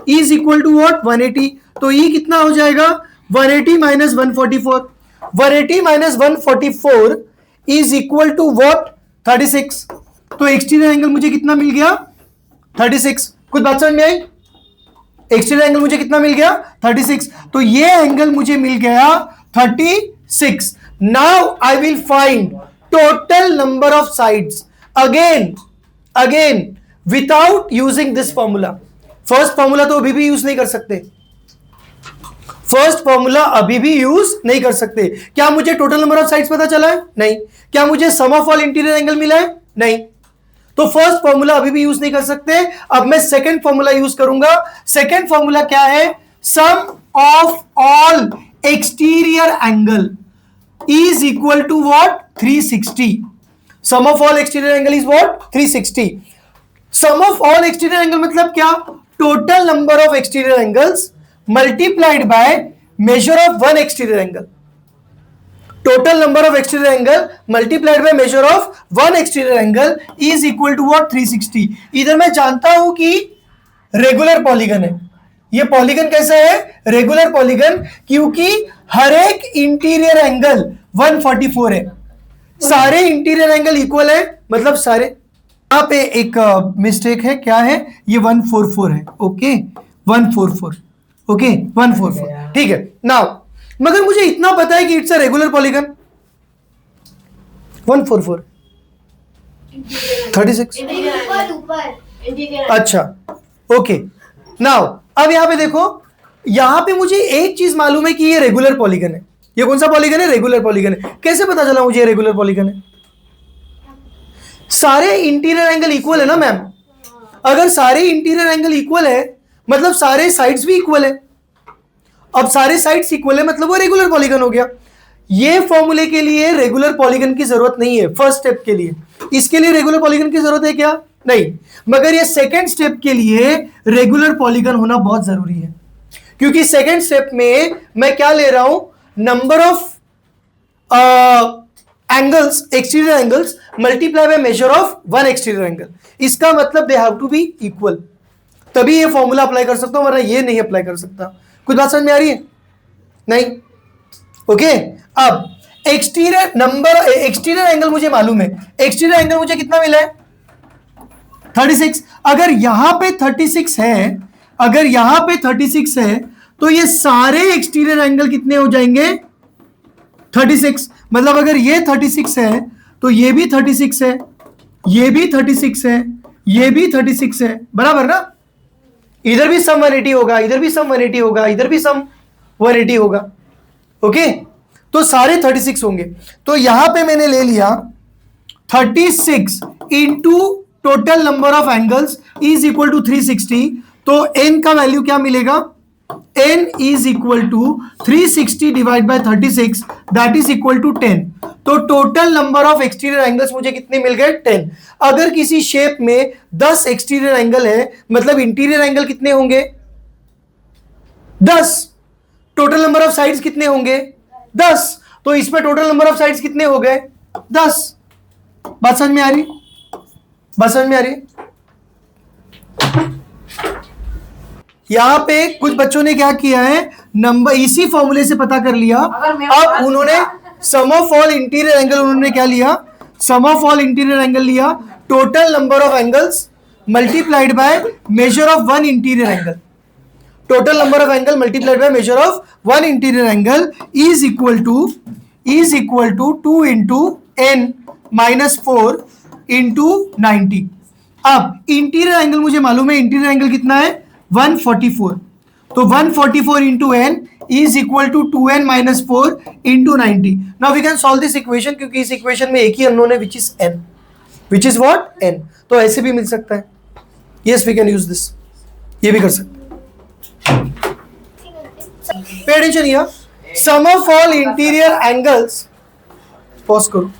Is equal to what? 180। तो ये कितना हो जाएगा? 180 minus 144। 180 minus 144 is equal to what? 36। तो एक्सटीरियर एंगल मुझे कितना मिल गया? 36। कुछ बात समझ में आई? एक्सटीरियर एंगल मुझे कितना मिल गया? 36। तो ये एंगल मुझे मिल गया 36। Now I will find total number of sides again without using this formula. First formula तो अभी भी यूज नहीं कर सकते, फर्स्ट फॉर्मूला अभी भी यूज नहीं कर सकते। क्या मुझे टोटल नंबर ऑफ साइड्स पता चला है? नहीं। क्या मुझे sum of all interior angle मिला है? नहीं। तो फर्स्ट फॉर्मूला अभी भी यूज नहीं कर सकते। अब मैं सेकंड फॉर्मूला यूज करूंगा। सेकंड फॉर्मूला क्या है? Sum of all exterior angle is equal to what? 360। Sum of all exterior angle is what? 360। Sum of all exterior angle मतलब क्या? Total number of exterior angles multiplied by measure of one exterior angle. Total number of exterior angle multiplied by measure of one exterior angle is equal to what? 360. इधर मैं जानता हूं कि regular polygon है। ये polygon कैसा है? Regular polygon, क्योंकि हर एक इंटीरियर एंगल 144 है। सारे इंटीरियर एंगल इक्वल है, मतलब सारे। यहां पे एक मिस्टेक है, क्या है? ये 144 है। ओके 144, ओके 144, ठीक है। नाउ मगर मुझे इतना पता है कि इट्स अ रेगुलर पॉलीगन। 144 36। अच्छा ओके। नाउ अब यहां पे देखो, यहां पे मुझे एक चीज मालूम है कि ये रेगुलर पॉलीगन है। ये कौन सा पॉलीगन है? रेगुलर पॉलीगन है। कैसे पता चला मुझे रेगुलर पॉलीगन है? सारे इंटीरियर एंगल इक्वल है ना मैम। अगर सारे इंटीरियर एंगल इक्वल है मतलब सारे साइड्स भी इक्वल है। अब सारे साइड्स इक्वल है मतलब वो रेगुलर पॉलीगन हो गया। ये फॉर्मूले के लिए रेगुलर पॉलीगन की जरूरत नहीं है। फर्स्ट स्टेप के लिए इसके लिए रेगुलर पॉलीगन की जरूरत है क्या? नहीं। मगर ये सेकंड स्टेप के लिए रेगुलर पॉलीगन होना बहुत जरूरी है, क्योंकि सेकंड स्टेप में मैं क्या ले रहा हूं? Number of angles, exterior angles multiply by measure of one exterior angle. इसका मतलब they have to be equal, तभी ये फॉर्मूला अप्लाई कर सकता हूं, वरना ये नहीं अप्लाई कर सकता। कुछ बात समझ में आ रही है? नहीं। ओके अब एक्सटीरियर एंगल मुझे मालूम है। एक्सटीरियर एंगल मुझे कितना मिला है? 36। अगर यहां पे 36 है, अगर यहां पे 36 है तो ये सारे एक्सटीरियर एंगल कितने हो जाएंगे? 36, मतलब अगर ये 36 है तो ये भी 36 है, ये भी 36 है, ये भी 36 है, बराबर ना? इधर भी सम 180 होगा, इधर भी सम 180 होगा, इधर भी सम 180 होगा। ओके, तो सारे 36 होंगे। तो यहां पे मैंने ले लिया 36 into total number of angles is equal to 360। तो n का वैल्यू क्या मिलेगा? n is equal to 360 divide by 36, that is equal to 10। तो total number of exterior angles मुझे कितने मिल गए? 10। अगर किसी शेप में 10 एक्सटीरियर एंगल है, मतलब इंटीरियर एंगल कितने होंगे? 10। टोटल नंबर ऑफ साइड्स कितने होंगे? 10। तो इसमें टोटल नंबर ऑफ साइड्स कितने हो गए? 10। बात समझ में आ रही? बात समझ में आ रही? यहां पे कुछ बच्चों ने क्या किया है, नंबर इसी फॉर्मूले से पता कर लिया। अब उन्होंने sum of all interior angle, उन्होंने क्या लिया? Sum of all interior angle लिया, total number of angles multiplied by measure of one interior angle. Total number of angle multiplied by measure of one interior angle is equal to 2 into n minus 4 into 90। अब interior angle मुझे मालूम है, interior angle कितना है? 144। तो 144 into n is equal to 2n minus 4 into 90। Now we can solve this equation, क्योंकि इस equation में एक ही अननोन है, which is n, which is what? n। तो ऐसे भी मिल सकता है। Yes, we can use this, ये भी कर सकते हैं। Pay attention here. Sum of all interior angles. Pause करो.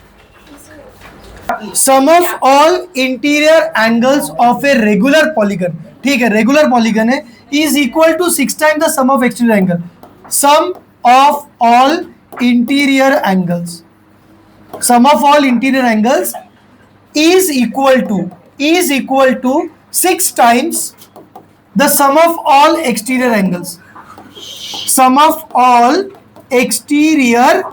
Sum of all interior angles of a regular polygon. ठीक है, रेगुलर पॉलीगन है, is equal to 6 times the sum of exterior angle. Sum of all interior angles. Sum of all interior angles is equal to 6 times the sum of all exterior angles. Sum of all exterior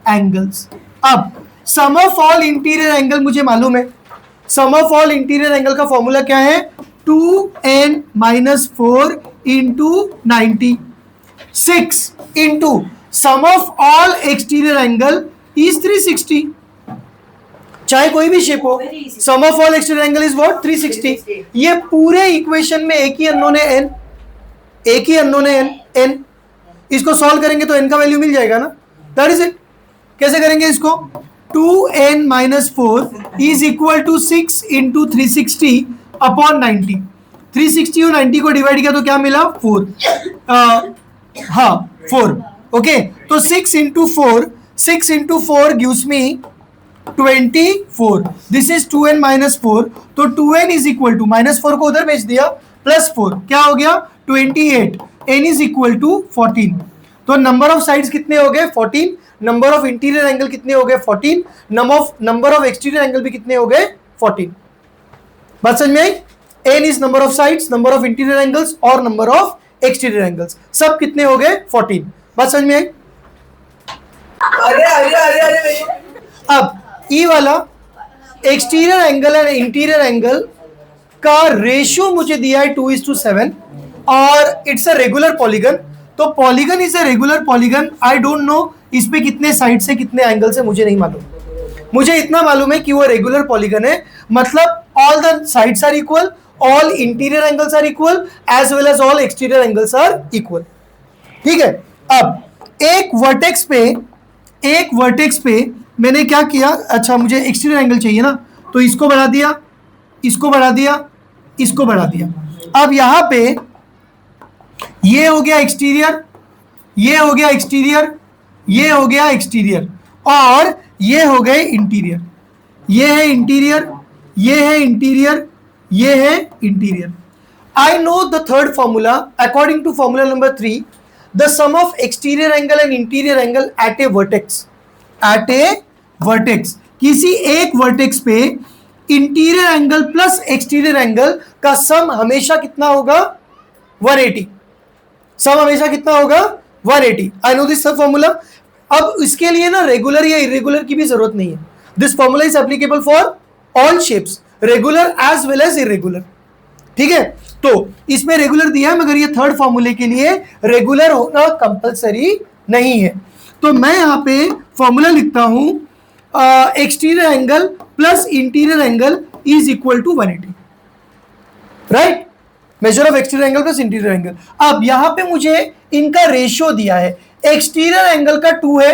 angles. अब sum of all interior angle मुझे मालूम है। sum of all interior angle का formula क्या है? 2n minus 4 into 90, 6 into sum of all exterior angle is 360। चाहे कोई भी शेप हो, sum of all exterior angle is what? 360। ये पूरे इक्वेशन में एक ही अननोन है n, एक ही अननोन है n। इसको सॉल्व करेंगे तो n का वैल्यू मिल जाएगा ना, दैट इज इट। कैसे करेंगे इसको? 2n minus 4 is equal to 6 into 360 upon 90। 360 और 90 को डिवाइड किया तो क्या मिला? 4। हाँ, 4। ओके, तो 6 into 4 gives me 24। This is 2n minus 4। तो 2n is equal to, minus 4 को उधर भेज दिया, प्लस 4 क्या हो गया? 28। n is equal to 14। तो नंबर ऑफ साइड्स कितने हो गए? 14। नंबर ऑफ इंटीरियर एंगल कितने हो गए? 14। नंबर ऑफ एक्सटीरियर एंगल भी कितने हो गए? 14। बात समझ में आई? n is number of sides, number of interior angles और नंबर ऑफ एक्सटीरियर एंगल्स, सब कितने हो गए? 14। बात समझ में आई? अरे अब ई वाला exterior angle and interior angle का रेशियो मुझे दिया है 2:7 और इट्स अ रेगुलर पॉलीगन। तो polygon is a regular polygon. I don't no इस पे कितने साइड से कितने एंगल से मुझे नहीं मालूम, मुझे इतना मालूम है कि वो रेगुलर पॉलीगन है, मतलब all the sides are equal, all interior angles are equal as well as all exterior angles are equal. ठीक है, अब एक वर्टेक्स पे मैंने क्या किया? अच्छा, मुझे एक्सटीरियर एंगल चाहिए ना, तो इसको बढ़ा दिया, इसको बढ़ा दिया, इसको बढ़ा दिया। अब यहां पे ये हो गया एक्सटीरियर, ये हो गया एक्सटीरियर, ये हो गया एक्सटीरियर और ये हो गए इंटीरियर। ये है इंटीरियर, ये है इंटीरियर, ये है interior. I know the third formula. According to formula number 3, the sum of exterior angle and interior angle at a vertex, किसी एक वर्टेक्स पे interior angle plus exterior angle का सम हमेशा कितना होगा? 180। सम हमेशा कितना होगा? 180। I know this formula. अब इसके लिए ना रेगुलर या इरेगुलर की भी जरूरत नहीं है। This formula is applicable for all shapes, regular as well as irregular. ठीक है, तो इसमें रेगुलर दिया है, मगर ये थर्ड फॉर्मूले के लिए रेगुलर होना कंपलसरी नहीं है। तो मैं यहाँ पे फॉर्मूला लिखता हूं exterior angle plus interior angle is equal to 180, right. Measure of exterior angle plus interior angle. अब यहां पे मुझे इनका रेशियो दिया है, एक्सटीरियर एंगल का 2 है,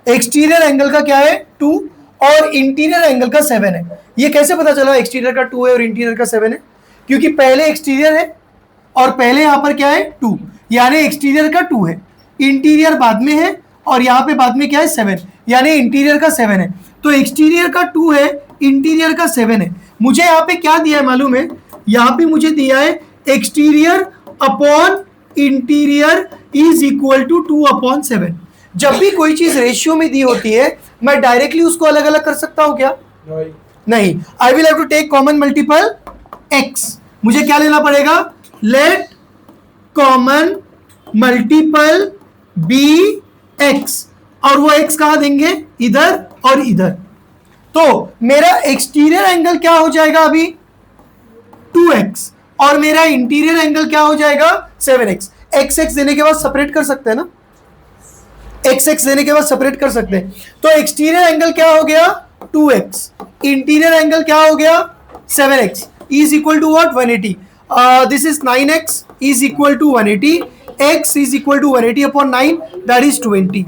एक्सटीरियर एंगल का क्या है 2 और इंटीरियर एंगल का 7 है। ये कैसे पता चला एक्सटीरियर का 2 है और इंटीरियर का 7 है? क्योंकि पहले एक्सटीरियर है और पहले यहां पर क्या है 2, यानी एक्सटीरियर का 2 है, इंटीरियर बाद में है और यहां पे बाद में क्या है 7, यानी इंटीरियर का 7 है। तो एक्सटीरियर का 2 है, इंटीरियर का 7 है। मुझे यहाँ पे क्या दिया है मालूम है? यहाँ पे मुझे दिया है exterior upon interior is equal to 2/7। जब भी कोई चीज रेशियो में दी होती है मैं डायरेक्टली उसको अलग अलग कर सकता हूं क्या? नहीं, I will have to take common multiple x। मुझे क्या लेना पड़ेगा? Let common multiple be x, और वो x कहां देंगे? इधर और इधर। तो मेरा एक्सटीरियर एंगल क्या हो जाएगा अभी? 2x, और मेरा इंटीरियर एंगल क्या हो जाएगा? 7x। x देने के बाद सेपरेट कर सकते हैं ना, x देने के बाद सेपरेट कर सकते हैं। तो एक्सटीरियर एंगल क्या हो गया? 2x, इंटीरियर एंगल क्या हो गया? 7x is equal to what? 180। This is 9x is equal to 180, x is equal to 180 upon 9, that is 20,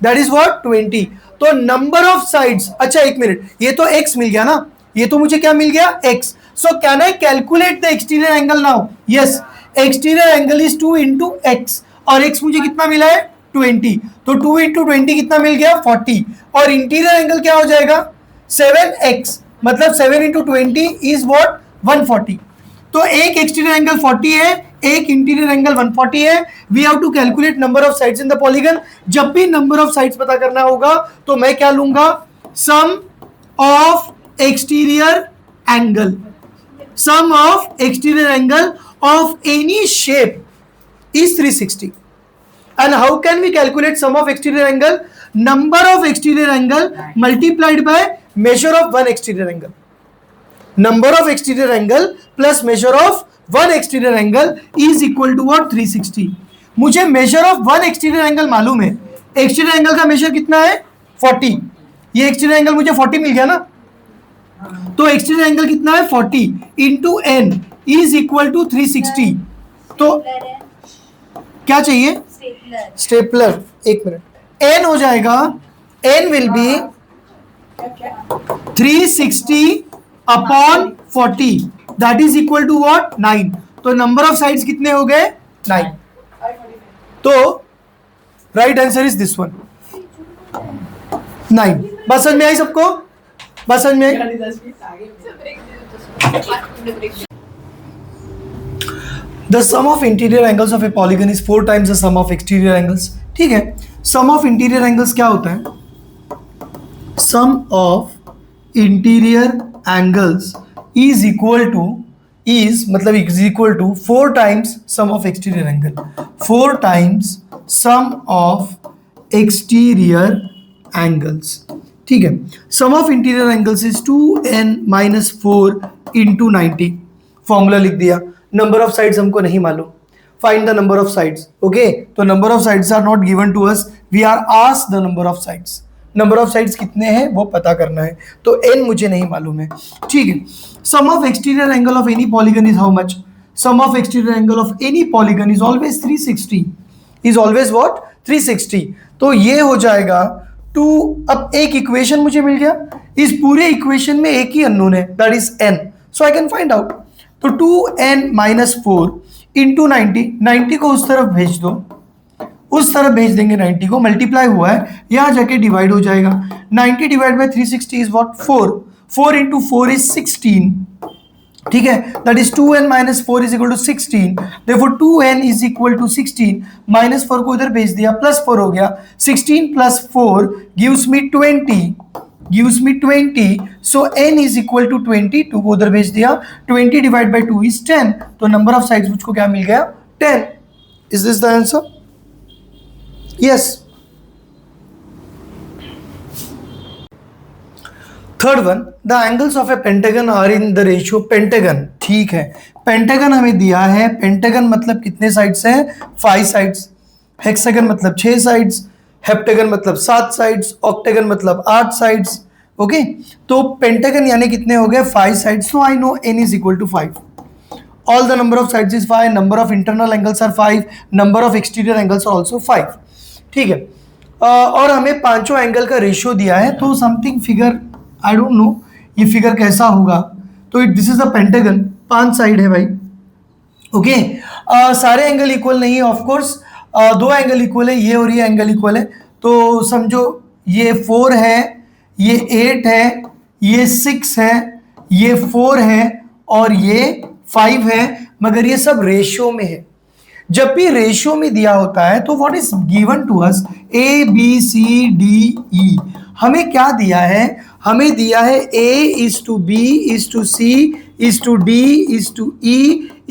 that is what? 20। तो नंबर ऑफ साइड्स, अच्छा एक मिनट, ये तो x मिल गया ना, ये तो मुझे क्या मिल गया? x। So can I calculate the exterior angle now? Yes, exterior angle is 2 into x, और x मुझे कितना मिला है? 20। तो 2 इंटू 20 कितना मिल गया? 40। और इंटीरियर एंगल क्या हो जाएगा? 7x, मतलब 7 इंटू 20 इज व्हाट? 140। तो एक एक्सटीरियर एंगल 40 है, एक इंटीरियर एंगल 140 है। We have to calculate number of sides in the polygon. जब भी नंबर ऑफ साइड्स पता करना होगा तो मैं क्या लूंगा? Sum of exterior angle, sum of exterior angle of any shape is 360. And how can we calculate sum of exterior angle? Number of exterior angle multiplied by measure of one exterior angle. Number of exterior angle plus measure of one exterior angle is equal to what? 360. मुझे measure of one exterior angle मालूम है। exterior angle का measure कितना है? 40। ये exterior angle मुझे 40 मिल गया ना, तो exterior angle कितना है? 40 into n is equal to 360। तो क्या चाहिए? स्टेपलर। एक मिनट, एन हो जाएगा, n will be 360 upon 40, that is equal to what? 9। तो नंबर ऑफ साइड्स कितने हो गए? 9। तो right answer is this one, 9। बात समझ में आई सबको? बात समझ में आई? The sum of interior angles of a polygon is 4 times the sum of exterior angles. ठीक है, sum of interior angles क्या होता है? Sum of interior angles is equal to, is मतलब is equal to 4 times sum of exterior angle, 4 times sum of exterior angles. ठीक है, sum of interior angles is 2n minus 4 into 90। Formula लिख दिया। Number of sides हमको नहीं मालूम, find the number of sides. Okay, तो number of sides are not given to us, we are asked the number of sides. Number of sides कितने हैं वो पता करना है, तो n मुझे नहीं मालूम है। ठीक है, sum of exterior angle of any polygon is how much? Sum of exterior angle of any polygon is always 360, is always what? 360। तो ये हो जाएगा 2। अब एक इक्वेशन मुझे मिल गया, इस पूरे इक्वेशन में एक ही अननोन है, that is n, so I can find out. तो 2n माइनस 4 इंटू 90 को उस तरफ भेज दो, उस तरफ भेज देंगे 90 को, मल्टीप्लाई हुआ है, यहां जाके डिवाइड हो जाएगा। 90 divide by 360 is what? 4। 4 into 4 is 16। ठीक है, that is 2n minus 4 is equal to 16। Therefore 2n is equal to 16, minus 4 को इधर भेज दिया, प्लस 4 हो गया। 16 plus 4 gives me 20, so n is equal to 20, 2 को उधर भेज दिया, 20 डिवाइड बाय 2 is 10। तो नंबर ऑफ साइड्स मुझको क्या मिल गया? 10। Is this the answer? Yes. Third one, the angles of a pentagon are in the ratio pentagon. ठीक है, पेंटागन हमें दिया है, पेंटागन मतलब कितने साइड्स हैं? 5 साइड्स। हेक्सागन मतलब 6 साइड्स, हेप्टेगन मतलब 7 साइड्स, ऑक्टेगन मतलब 8 साइड्स। ओके, तो पेंटागन यानी कितने हो गए? 5 sides. So I know n is equal to 5। All the number of sides is 5, number of internal angles are 5, number of exterior angles are also 5। ठीक है, और हमें पांचों एंगल का रेशियो दिया है, तो something figure, I don't no ये फिगर कैसा होगा। तो this is a pentagon, 5 side है भाई। ओके, सारे एंगल इक्वल नहीं है ऑफ कोर्स, 2 एंगल इक्वल है, ये और ये एंगल इक्वल है। तो समझो ये 4 है, ये 8 है, ये 6 है, ये 4 है और ये 5 है, मगर ये सब रेशियो में है। जब भी रेशियो में दिया होता है तो what is given to us? A B C D E. हमें क्या दिया है? हमें दिया है a is to b is to c is to d is to e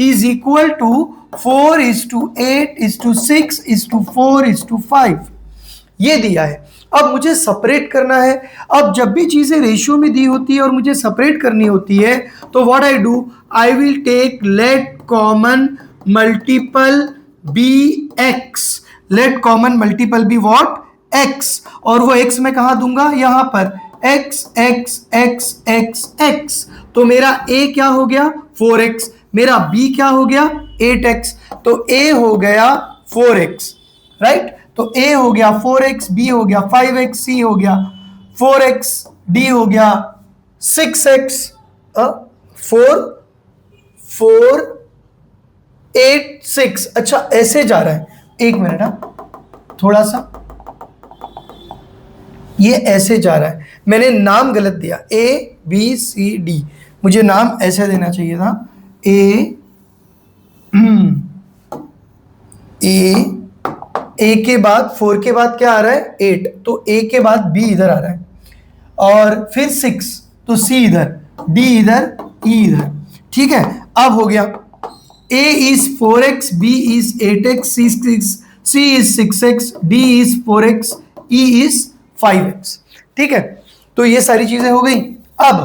is equal to 4 is to 8 is to 6 is to 4 is to 5। ये दिया है। अब मुझे सेपरेट करना है। अब जब भी चीजें रेशियो में दी होती है और मुझे सेपरेट करनी होती है तो what I do? I will take let common multiple be x. Let common multiple be what? X. और वो एक्स मैं कहां दूंगा? यहां पर x x x x x। तो मेरा a क्या हो गया? 4x। मेरा b क्या हो गया? 8x। तो a हो गया 4x, राइट? तो a हो गया 4x, b हो गया 5x, c हो गया 4x, d हो गया 6x, 4 4 8 6। अच्छा ऐसे जा रहा है, एक मिनट, थोड़ा सा ये ऐसे जा रहा है, मैंने नाम गलत दिया, ए बी सी डी, मुझे नाम ऐसे देना चाहिए था, ए के बाद 4 के बाद क्या आ रहा है? 8, तो ए के बाद बी इधर आ रहा है और फिर 6, तो सी इधर, डी इधर, ई इधर। ठीक है, अब हो गया a is 4x, b is 8x, c is 6x, d is 4x, e is 5x। ठीक है, तो ये सारी चीजें हो गई। अब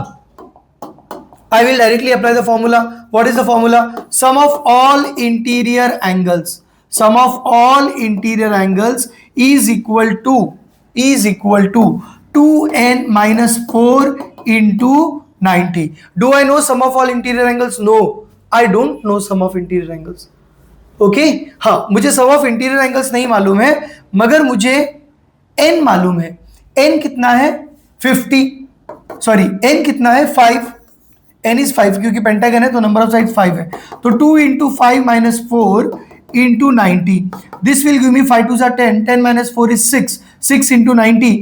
I will directly apply the formula. What is the formula? Sum of all interior angles, sum of all interior angles is equal to 2n minus 4 into 90। Do I know sum of all interior angles? No, I don't know sum of interior angles। Okay, हाँ मुझे sum of interior angles नहीं मालूम है, मगर मुझे n मालूम है। n कितना है? 50, सॉरी n कितना है? 5। n इज 5 क्योंकि पेंटागन है तो नंबर ऑफ साइड 5 है, तो 2 into 5 minus 4 into 90। This will give me 5 2 10, 10 minus 4 is 6, 6 into 90,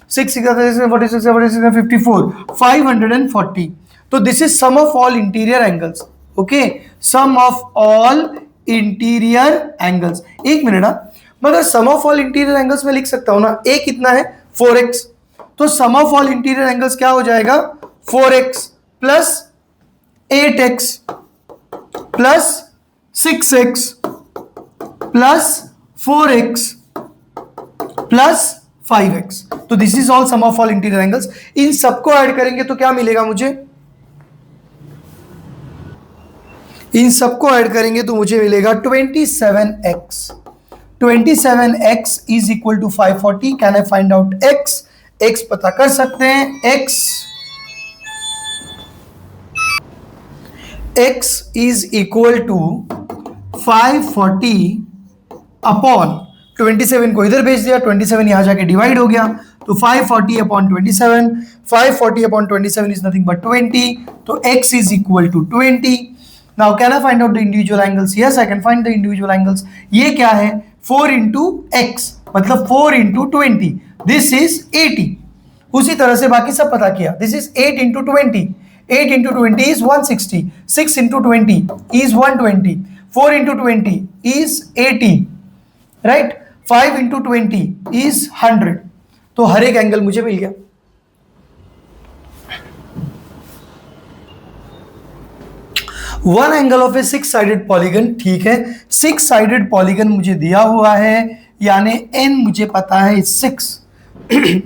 6 46 54, 540। तो this is sum of all interior angles. Okay, sum of all interior angles. एक minute, मगर sum of all interior angles में लिख सकता हूं ना, a कितना है? 4x, तो सम ऑफ ऑल इंटीरियर एंगल्स क्या हो जाएगा? 4x plus 8x plus 6x plus 4x plus 5x। तो this is all sum of all interior angles. इन सबको ऐड करेंगे तो क्या मिलेगा मुझे? इन सबको ऐड करेंगे तो मुझे मिलेगा 27x। 27x is equal to 540। Can I find out x? x पता कर सकते हैं। x is equal to 540 upon 27 को इधर भेज दिया, 27 यहां जाके डिवाइड हो गया, तो 540 upon 27, 540 upon 27 is nothing but 20, तो x is equal to 20। Now can I find out the individual angles? Yes, I can find the individual angles। ये क्या है? 4 into x, मतलब 4 into 20, this is 80। उसी तरह से बाकी सब पता किया। This is 8 into 20, 8 into 20 is 160, 6 into 20 is 120, 4 into 20 is 80, right? 5 into 20 is 100। तो हर एक एंगल मुझे मिल गया। One angle of a six sided polygon. ठीक है, 6-साइडेड पॉलीगन मुझे दिया हुआ है, यानी n मुझे पता है 6।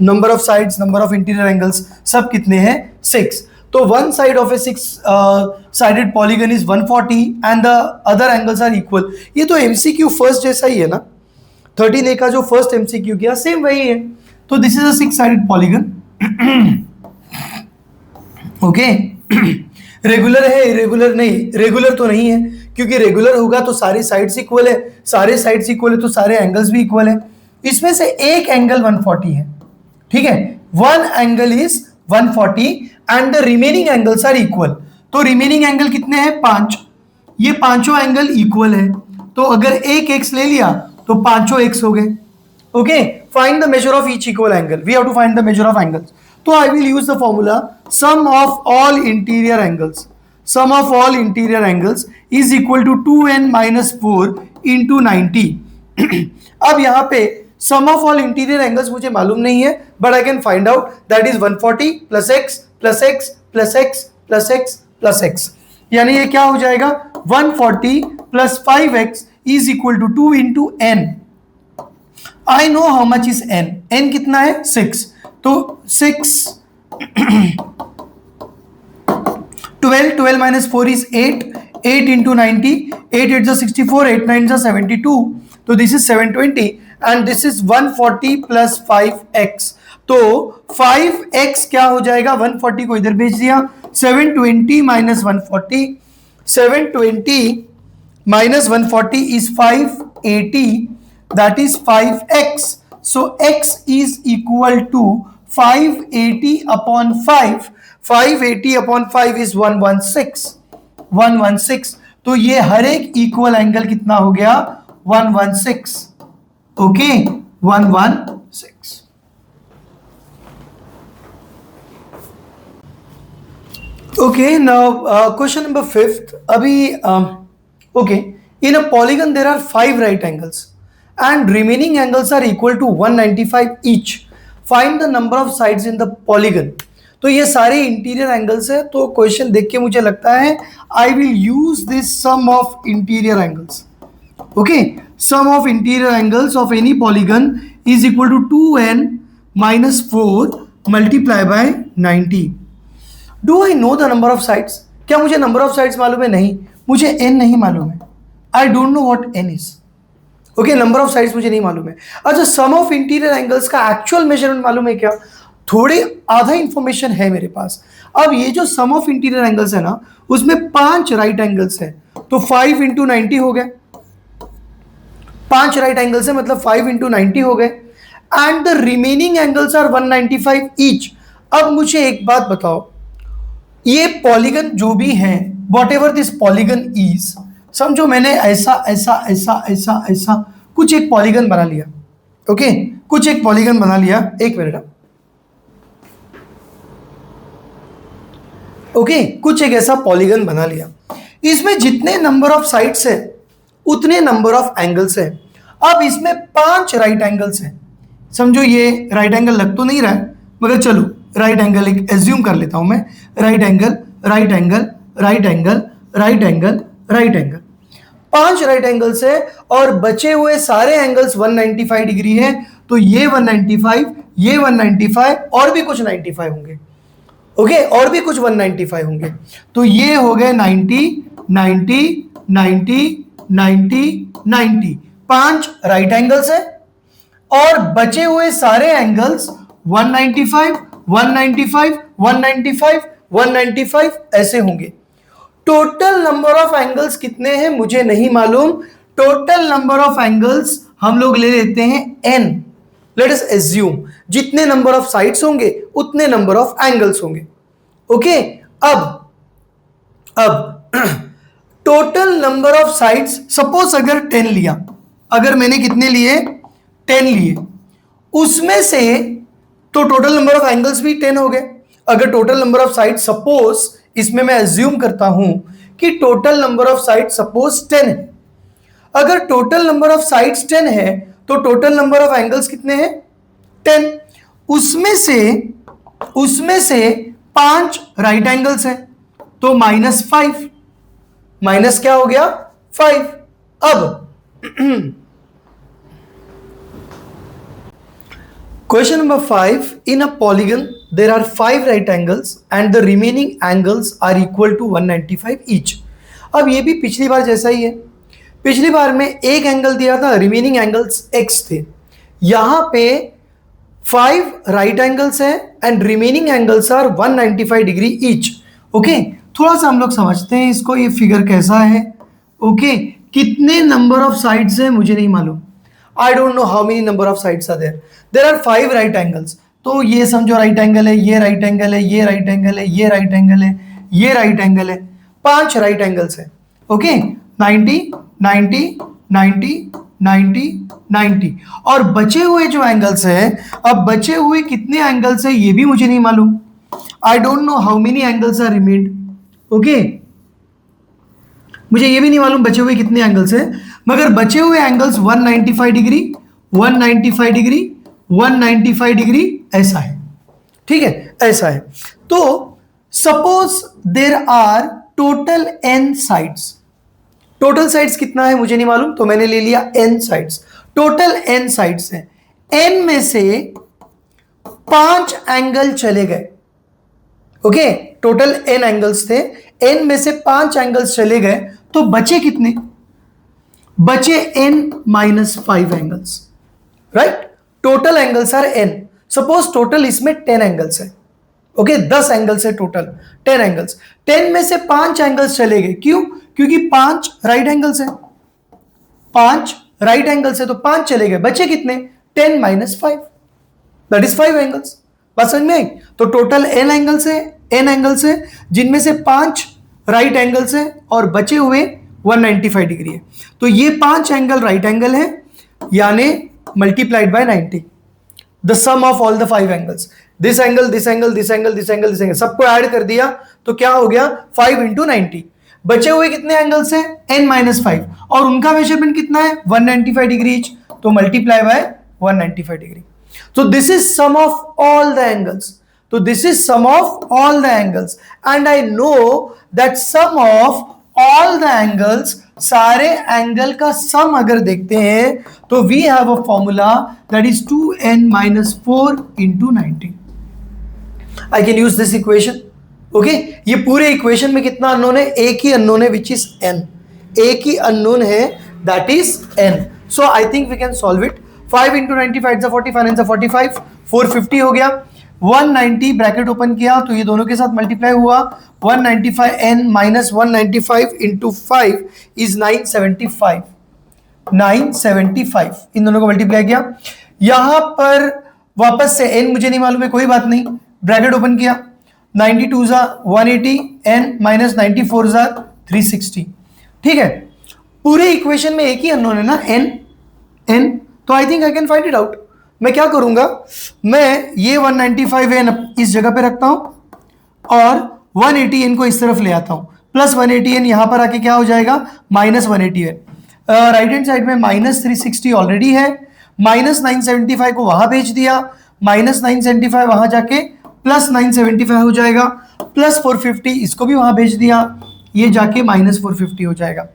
Number of sides, number of interior angles सब कितने हैं? 6। तो one side of a six sided polygon is 140 and the other angles are equal. ये तो MCQ फर्स्ट जैसा ही है ना, 13A का जो फर्स्ट MCQ किया सेम वही है। तो this is a 6 sided polygon. Okay, regular है, इरेगुलर नहीं, रेगुलर तो नहीं है, क्योंकि रेगुलर होगा तो सारी साइड्स इक्वल है, सारे साइड्स इक्वल है तो सारे एंगल्स भी इक्वल है। इसमें से एक एंगल 140 है, ठीक है, one angle is 140 and the remaining angles are equal. तो रिमेनिंग एंगल कितने हैं? 5। ये पांचों एंगल इक्वल है, तो अगर एक एक्स ले लिया तो पांचों एक्स हो गए। Okay, find the measure of each equal angle, we have to find the measure of angles. तो I will use the formula sum of all interior angles, sum of all interior angles is equal to 2n minus 4 into 90। अब यहां पे sum of all interior angles मुझे मालूम नहीं है, but I can find out that is 140 plus x plus x plus x plus x plus x, यानी ये क्या हो जाएगा? 140 plus 5x is equal to 2 into n। I know how much is n, n कितना है? 6। तो 6 12 minus 4 is 8, 8 into 90, 8 8 is 64, 8 9 is 72, तो this is 720 and this is 140 plus 5x। तो 5x क्या हो जाएगा? 140 को इधर भेज दिया, 720 minus 140, 720 minus 140 is 580, that is 5x। so x is equal to 580 upon 5, 580 upon 5 is 116, 116। तो ये हर एक इक्वल एंगल कितना हो गया? 116। Okay, 116। Okay, now question number 5th। अभी okay, in a polygon there are 5 right angles and remaining angles are equal to 195 each. Find the number of sides in the polygon. तो ये सारे interior angles है, तो question देख के मुझे लगता है I will use this sum of interior angles. Okay, sum of interior angles of any polygon is equal to 2n minus 4 multiply by 90। Do I know the number of sides? क्या मुझे number of sides मालूम है? नहीं, मुझे n नहीं मालूम है। I don't know what n is. Okay, number of sides मुझे नहीं मालूम है। अच्छा, सम ऑफ इंटीरियर एंगल्स का एक्चुअल मेजरमेंट मालूम है क्या? थोड़े आधा इंफॉर्मेशन है मेरे पास। अब ये जो सम ऑफ इंटीरियर एंगल्स है ना, उसमें 5 राइट एंगल्स है, तो 5 इंटू 90 हो गए। 5 राइट एंगल्स है मतलब 5 इंटू 90 हो गए, and the remaining angles are 195 each. अब मुझे एक बात बताओ, ये पॉलीगन जो भी है, what ever this polygon is, समझो मैंने ऐसा ऐसा ऐसा ऐसा ऐसा कुछ एक पॉलीगन बना लिया। ओके, कुछ एक पॉलीगन बना लिया। एक मिनट। ओके, कुछ एक ऐसा पॉलीगन बना लिया, इसमें जितने नंबर ऑफ साइड्स है उतने नंबर ऑफ एंगल्स है। अब इसमें 5 राइट एंगल्स है। समझो ये राइट एंगल लग तो नहीं रहा है, मगर चलो राइट एंगल एक एज्यूम कर लेता हूं मैं। Right angle, right angle, right angle, right angle, right angle, 5 right angles है, और बचे हुए सारे एंगल्स 195 डिग्री है। तो ये 195, ये 195 और भी कुछ 95 होंगे। ओके, और भी कुछ 195 होंगे। तो ये हो गए 90 90 90 90 90, 5 राइट एंगल्स है, और बचे हुए सारे एंगल्स 195 195 195 195 ऐसे होंगे। टोटल नंबर ऑफ एंगल्स कितने हैं मुझे नहीं मालूम। टोटल नंबर ऑफ एंगल्स हम लोग ले लेते हैं n। लेट अस एज्यूम जितने नंबर ऑफ साइड्स होंगे उतने नंबर ऑफ एंगल्स होंगे। ओके, अब total number of sides, suppose अगर 10 लिया, अगर मैंने कितने लिए? 10 लिए, उसमें से तो टोटल नंबर ऑफ एंगल्स भी 10 हो गए। अगर total number of sides, suppose इसमें मैं एज्यूम करता हूं कि total number of sides suppose 10 है। अगर टोटल नंबर ऑफ साइड्स 10 है तो टोटल नंबर ऑफ एंगल्स कितने हैं? 10। उसमें से 5 राइट एंगल्स हैं, तो -5, माइनस क्या हो गया? 5। अब Question number 5. In a polygon, there are 5 right angles and the remaining angles are equal to 195 each. अब ये भी पिछली बार जैसा ही है। पिछली बार में एक एंगल दिया था, रिमेनिंग एंगल्स x थे। यहां पे 5 राइट एंगल्स हैं and remaining angles are 195 degree each. Okay, थोड़ा सा हम लोग समझते हैं इसको, ये फिगर कैसा है। ओके, कितने नंबर ऑफ साइड्स हैं मुझे नहीं मालूम, I don't know how many number of sides are there. There are 5 right angles, तो ये समझो राइट एंगल है, ये राइट एंगल है, ये राइट एंगल है, ये राइट एंगल है, ये राइट एंगल है, 5 राइट एंगल्स है। ओके, 90 90 90 90 90, और बचे हुए जो एंगल्स हैं, अब बचे हुए कितने एंगल्स है ये भी मुझे नहीं मालूम, I don't know how many angles are remained. Okay, मुझे ये भी नहीं मालूम बचे हुए कितने एंगल्स हैं, मगर बचे हुए एंगल्स 195 डिग्री, 195 डिग्री, 195 डिग्री ऐसा है। ठीक है, ऐसा है। तो suppose there are total n sides, total sides कितना है मुझे नहीं मालूम, तो मैंने ले लिया n sides. Total n sides हैं, n में से 5 एंगल चले गए। ओके, टोटल n एंगल्स थे, n में से 5 एंगल्स चले गए, तो बचे कितने? बचे n minus 5 angles, right. Total angles are n, suppose total इसमें 10 एंगल्स है। ओके, 10 एंगल्स है टोटल, 10 एंगल्स, 10 में से 5 एंगल्स चले गए, क्यों? क्योंकि 5 राइट एंगल्स है, 5 राइट एंगल्स है, तो 5 चले गए, बचे कितने? 10 माइनस 5, दैट इज 5 एंगल्स। बात समझ में आई? तो टोटल n एंगल्स है, n एंगल्स है, जिनमें से 5 राइट एंगल्स है और बचे हुए 195 डिग्री है। तो ये 5 एंगल राइट एंगल है, यानी multiplied by 90, the sum of all the 5 angles, this angle, this angle, this angle, this angle, this angle, सबको ऐड कर दिया तो क्या हो गया? 5 इंटू 90। बचे हुए कितने एंगल्स हैं? n माइनस 5, और उनका मेजरमेंट कितना है? 195 डिग्री ईच, तो मल्टीप्लाई बाय 195 डिग्री। तो this is sum of all the angles, तो this is sum of all the angles, and I know that sum of all the angles, सारे angle का sum अगर देखते हैं तो we have a formula that is 2n minus 4 into 90। I can use this equation. Okay, ये पूरे equation में कितना अननोन है? एक ही अननोन है, विच इज n, एक ही अननोन है, that is n। So I think we can solve it. 5 into 95 45, 45, 450 हो गया। 190 ब्रैकेट ओपन किया तो ये दोनों के साथ मल्टीप्लाई हुआ, 195 n माइनस 195 इंटू 5 इज 975, 975, इन दोनों को मल्टीप्लाई किया। यहां पर वापस से n मुझे नहीं मालूम है, कोई बात नहीं, ब्रैकेट ओपन किया, 92 जा 180, n माइनस 94 जा 360। ठीक है, पूरे इक्वेशन में एक ही अननोन है ना, n, तो I think I can find it out. मैं क्या करूंगा, मैं ये 195 n इस जगह पे रखता हूं और 180 n को इस तरफ ले आता हूं, प्लस 180 n यहां पर आके क्या हो जाएगा? Minus 180 n। Right hand side में माइनस 360 ऑलरेडी है, माइनस 975 को वहां भेज दिया, माइनस 975 वहां जाके प्लस 975 हो जाएगा, प्लस 450 इसको भी वहां भेज दिया, ये जाके माइनस 450 हो जाएगा।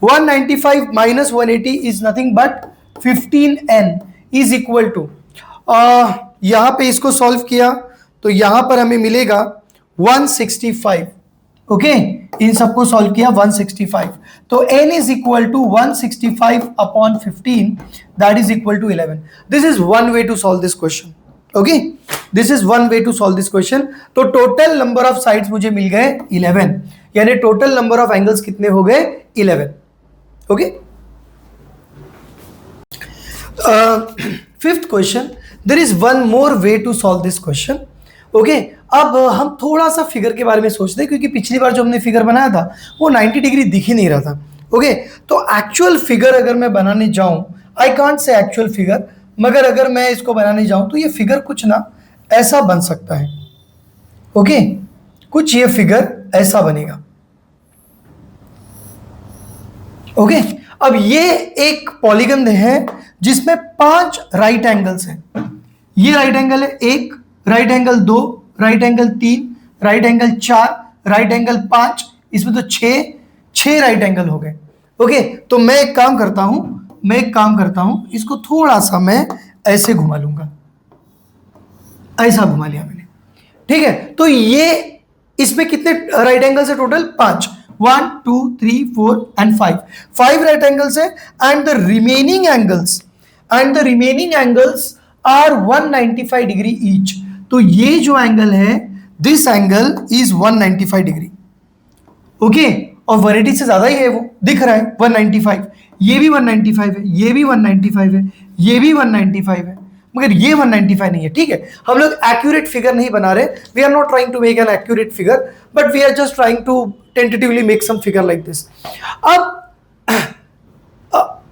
195 minus 180 is nothing but 15n is equal to, यहां पे इसको सॉल्व किया तो यहां पर हमें मिलेगा 165। ओके, इन सबको सॉल्व किया 165, तो n is equal to 165 upon 15, that is equal to 11। This is one way to solve this question. Okay, this is one way to solve this question. तो टोटल नंबर ऑफ साइड्स मुझे मिल गए 11, यानी total number of angles कितने हो गए? 11। Okay, fifth question, there is one more way to solve this question. Okay, अब हम थोड़ा सा फिगर के बारे में सोचते हैं, क्योंकि पिछली बार जो हमने फिगर बनाया था वो 90 डिग्री दिख ही नहीं रहा था। ओके, तो एक्चुअल फिगर अगर मैं बनाने जाऊं, I can't say actual figure, मगर अगर मैं इसको बनाने जाऊं तो ये फिगर कुछ ना ऐसा बन सकता है। ओके, कुछ ये फिगर ऐसा बनेगा। ओके, अब ये एक पॉलीगन है जिसमें 5 राइट एंगल्स हैं। ये राइट एंगल है 1, right angle 2, right angle 3, right angle 4, right angle 5, इसमें तो 6 राइट एंगल हो गए। ओके, तो मैं एक काम करता हूं, इसको थोड़ा सा मैं ऐसे घुमा लूंगा, ऐसा घुमा लिया मैंने। ठीक है, तो ये इसमें कितने राइट एंगल्स है? टोटल 5। 1 2 3 4 एंड 5 राइट एंगल्स है and the remaining angles are 195 degree each. तो ये जो एंगल है this angle is 195 degree. Okay और 180 से ज्यादा ही है, वो दिख रहा है 195, ये भी 195 है, ये भी 195 है, ये भी 195 है, मगर ये 195 नहीं है। ठीक है, हम लोग एक्यूरेट फिगर नहीं बना रहे, we are not trying to make an accurate figure but we are just trying to tentatively make some figure like this. अब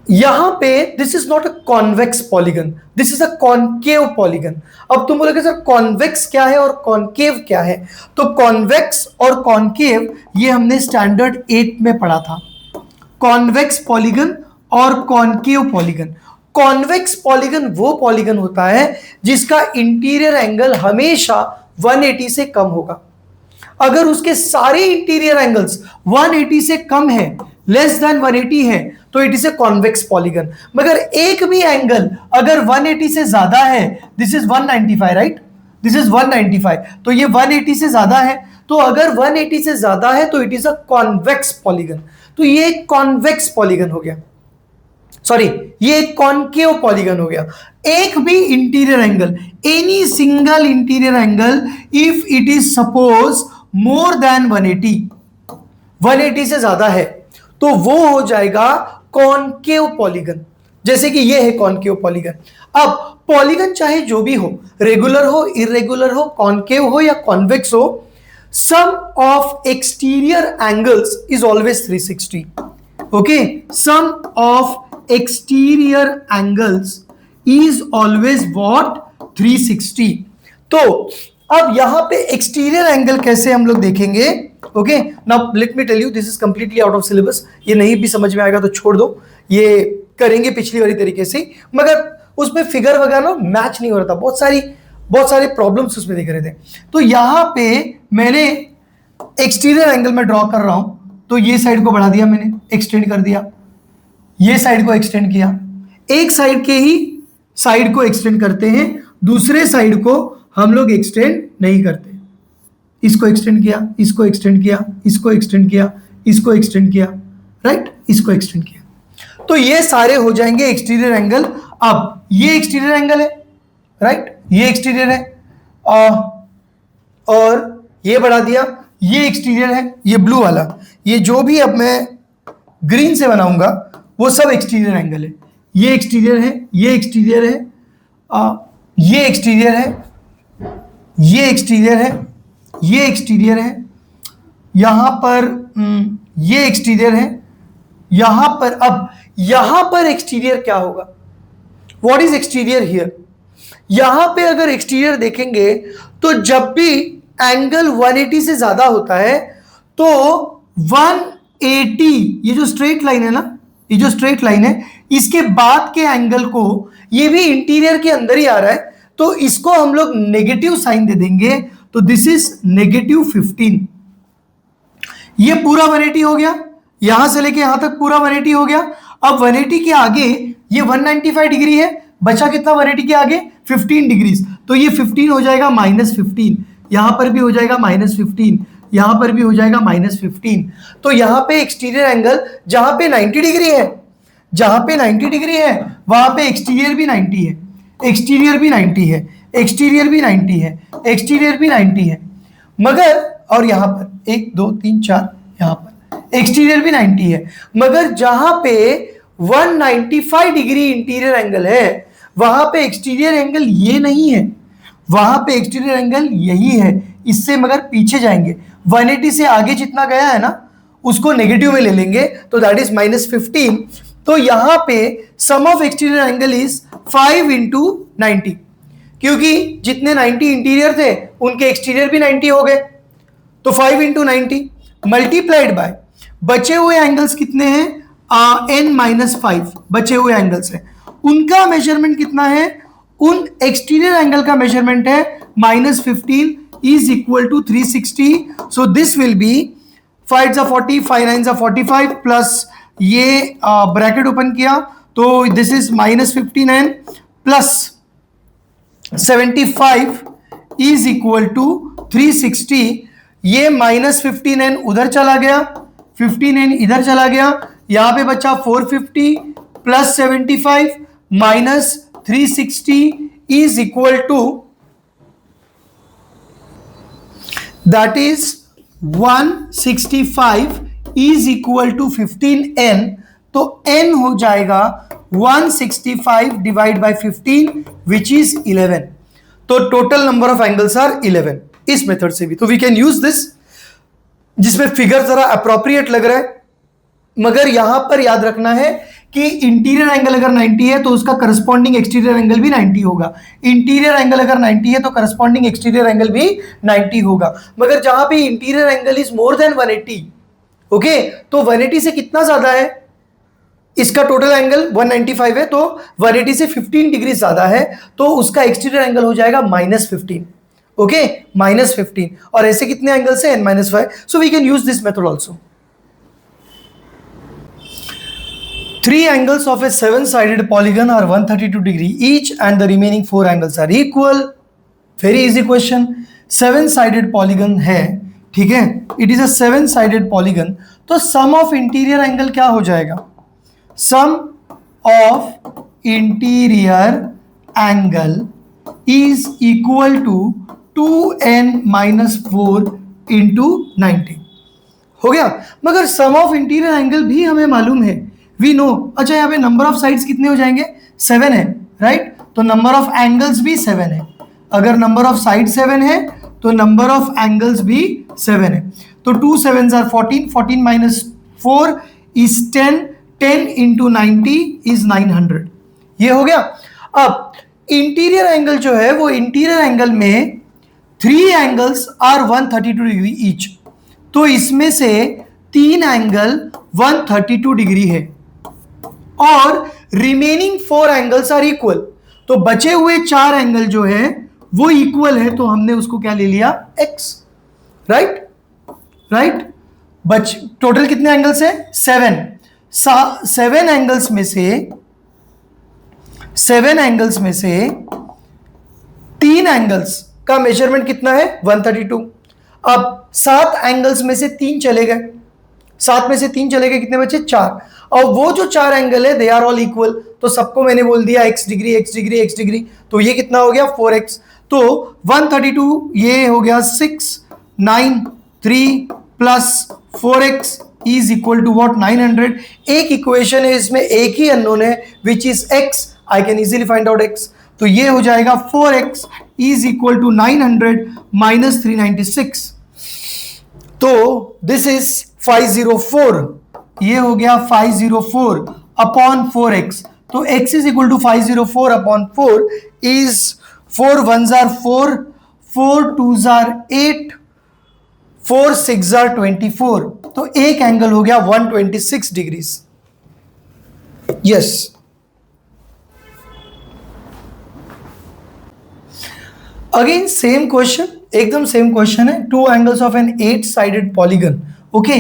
यहां पे this is not a convex polygon, this is a concave polygon. अब तुम बोलोगे sir convex क्या है और concave क्या है? तो कॉन्वेक्स और कॉन्केव ये हमने स्टैंडर्ड 8 में पढ़ा था, कॉन्वेक्स पॉलीगन और कॉन्केव पॉलीगन। कॉन्वेक्स पॉलीगन वो पॉलीगन होता है जिसका इंटीरियर एंगल हमेशा 180 से कम होगा। अगर उसके सारे इंटीरियर एंगल्स 180 से कम है, लेस देन 180 है, तो it is a convex polygon. मगर एक भी एंगल अगर 180 से ज्यादा है, this is 195 right, this is 195, तो ये 180 से ज्यादा है, तो अगर 180 से ज्यादा है तो it is a convex polygon. तो ये कॉन्वेक्स पॉलीगन हो गया, सॉरी ये कॉन्केव पॉलीगन हो गया। एक भी interior angle, any single interior angle if it is suppose more than 180 से ज्यादा है तो वो हो जाएगा कॉन्केव पॉलीगन। जैसे कि ये है कॉन्केव पॉलीगन। अब पॉलीगन चाहे जो भी हो, रेगुलर हो, इरेगुलर हो, कॉन्केव हो या कॉन्वेक्स हो, sum of exterior angles is always 360। Okay, sum of exterior angles is always what 360। तो अब यहां पे एक्सटीरियर एंगल कैसे हम लोग देखेंगे? Okay, now let me tell you, this is completely out of syllabus, ये नहीं भी समझ में आएगा तो छोड़ दो, ये करेंगे पिछली वाली तरीके से, मगर उसमें फिगर वगैरह ना मैच नहीं हो रहा था, बहुत सारे प्रॉब्लम्स उसमें दिख रहे थे। तो यहां पे मैंने एक्सटीरियर एंगल में ड्रॉ कर रहा हूं, तो ये साइड को बढ़ा दिया मैंने, एक्सटेंड कर दिया, ये साइड को एक्सटेंड किया। एक साइड के ही साइड को एक्सटेंड करते हैं, दूसरे साइड को हम लोग एक्सटेंड नहीं करते। इसको एक्सटेंड किया, इसको एक्सटेंड किया, इसको एक्सटेंड किया, इसको एक्सटेंड किया, राइट, इसको एक्सटेंड किया, तो ये सारे हो जाएंगे एक्सटीरियर एंगल। अब ये एक्सटीरियर एंगल है, राइट, ये एक्सटीरियर है, और ये बढ़ा दिया, ये एक्सटीरियर है, ये ब्लू वाला, ये जो भी अब मैं ग्रीन से बनाऊंगा वो सब एक्सटीरियर एंगल है। ये एक्सटीरियर है, ये एक्सटीरियर है, ये एक्सटीरियर है, ये एक्सटीरियर है, ये एक्सटीरियर है, यहां पर ये एक्सटीरियर है, यहां पर। अब यहां पर एक्सटीरियर क्या होगा? What is exterior here? यहां पे अगर एक्सटीरियर देखेंगे तो जब भी एंगल 180 से ज्यादा होता है तो 180, ये जो स्ट्रेट लाइन है ना, ये जो स्ट्रेट लाइन है, इसके बाद के एंगल को, ये भी इंटीरियर के अंदर ही आ रहा है, तो इसको हम लोग नेगेटिव साइन दे देंगे, तो दिस इज -15। ये पूरा 180 हो गया, यहां से लेके यहां तक पूरा 180 हो गया। अब 180 के आगे ये 195 डिग्री है, बचा कितना 180 के आगे? 15 डिग्री, तो ये 15 हो जाएगा -15, यहां पर भी हो जाएगा -15, यहां पर भी हो जाएगा -15। तो यहां पे एक्सटीरियर एंगल जहां पे 90 डिग्री है, जहां पे 90 डिग्री है वहां पे एक्सटीरियर भी 90 है, एक्सटीरियर भी 90 है, एक्सटीरियर भी 90 है, एक्सटीरियर भी 90 है, मगर और यहां पर 1 2 3 4 यहां पर एक्सटीरियर भी 90 है, मगर जहां पे 195 डिग्री इंटीरियर एंगल है वहां पे एक्सटीरियर एंगल ये नहीं है, वहां पे एक्सटीरियर एंगल यही है। इससे मगर पीछे जाएंगे, 180 से आगे जितना गया है ना उसको नेगेटिव में ले लेंगे, तो दैट इज -15। तो यहां पे sum of exterior angle is 5 × 90, क्योंकि जितने 90 इंटीरियर थे उनके एक्सटीरियर भी 90 हो गए, तो 5 × 90 मल्टीप्लाइड बाय बचे हुए एंगल्स कितने हैं? n-5 बचे हुए एंगल्स हैं, उनका मेजरमेंट कितना है? उन एक्सटीरियर एंगल का मेजरमेंट है -15 is equal to 360। So this will be 5 × 40, 5 9 × 45 plus ये ब्रैकेट ओपन किया तो this is -15n plus 75 is equal to 360। ये -15n उधर चला गया, 15n इधर चला गया, यहां पे बचा 450 plus 75 minus 360 is equal to, that is 165 is equal to 15n। तो n हो जाएगा 165 डिवाइड बाय 15 विच इज 11। तो total number of angles are 11 इस मेथड से भी। तो वी कैन यूज दिस, जिसमें फिगर जरा अप्रोप्रिएट लग रहा है, मगर यहां पर याद रखना है कि इंटीरियर एंगल अगर 90 है तो उसका करस्पॉन्डिंग एक्सटीरियर एंगल भी 90 होगा। इंटीरियर एंगल अगर 90 है तो करस्पॉन्डिंग एक्सटीरियर एंगल भी 90 होगा। मगर जहां पे interior angle is more than 180, okay, तो 180 से कितना ज्यादा है, इसका टोटल एंगल 195 है, तो 180 से 15 डिग्री ज्यादा है, तो उसका एक्सटीरियर एंगल हो जाएगा -15, ओके, -15। और ऐसे कितने एंगल्स है, n-5। So we can use this method also. 3 angles of a 7-sided polygon are 132 degree each and the remaining 4 angles are equal। Very easy question। 7-sided polygon है, ठीक है, it is a 7-sided polygon, तो sum of interior angle क्या हो जाएगा, sum of interior angle is equal to 2n minus 4 into 90 हो गया। मगर sum of interior angle भी हमें मालूम है, वी नो। अच्छा, यहाँ पे नंबर ऑफ साइड्स कितने हो जाएंगे, 7 है, राइट, तो नंबर ऑफ एंगल्स भी 7 है। अगर नंबर ऑफ साइड 7 है तो नंबर ऑफ एंगल्स भी 7 है। तो 2 7s are 14, 14 minus 4 is 10, 10 into 90 is 900। ये हो गया। अब इंटीरियर एंगल जो है वो इंटीरियर एंगल में 3 एंगल्स आर 132 डिग्री ईच, तो इसमें से 3 एंगल 132 डिग्री है और रिमेनिंग 4 एंगल्स आर इक्वल। तो बचे हुए 4 एंगल जो है वो इक्वल है, तो हमने उसको क्या ले लिया, x, राइट, राइट। टोटल कितने एंगल्स है, 7 एंगल्स में से 3 एंगल्स का मेजरमेंट कितना है, 132। अब 7 एंगल्स में से 3 चले गए, 7 में से 3 चले गए, कितने बचे, 4। और वो जो 4 एंगल है दे आर ऑल इक्वल, तो सबको मैंने बोल दिया x degree, x degree, x degree, तो ये कितना हो गया, 4x। तो 132 ये हो गया 6, 9, 3 plus 4x is equal to what, 900। एक इक्वेशन है इसमें, एक ही अननोन है which is x, I can easily find out x। तो ये हो जाएगा 4x is equal to 900 minus 396, तो दिस इज 504। ये हो गया 504 अपॉन 4x। तो x is equal to 504 upon 4 is 4 1s are 4, 4 2s are 8, 4 6s are 24। तो एक एंगल हो गया 126 degrees. Yes, again same question, एकदम सेम क्वेश्चन है। 2 angles of an eight sided polygon, okay,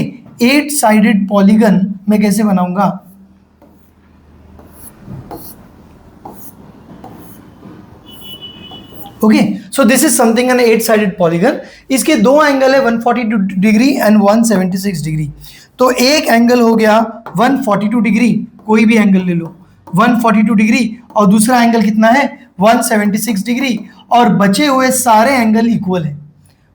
eight sided polygon मैं कैसे बनाऊंगा, okay, so this is something an eight sided polygon. इसके 2 एंगल है 142 डिग्री एंड 176 डिग्री। तो एक एंगल हो गया 142 डिग्री, कोई भी एंगल ले लो, 142 डिग्री, और दूसरा एंगल कितना है, 176 डिग्री, और बचे हुए सारे एंगल इक्वल है,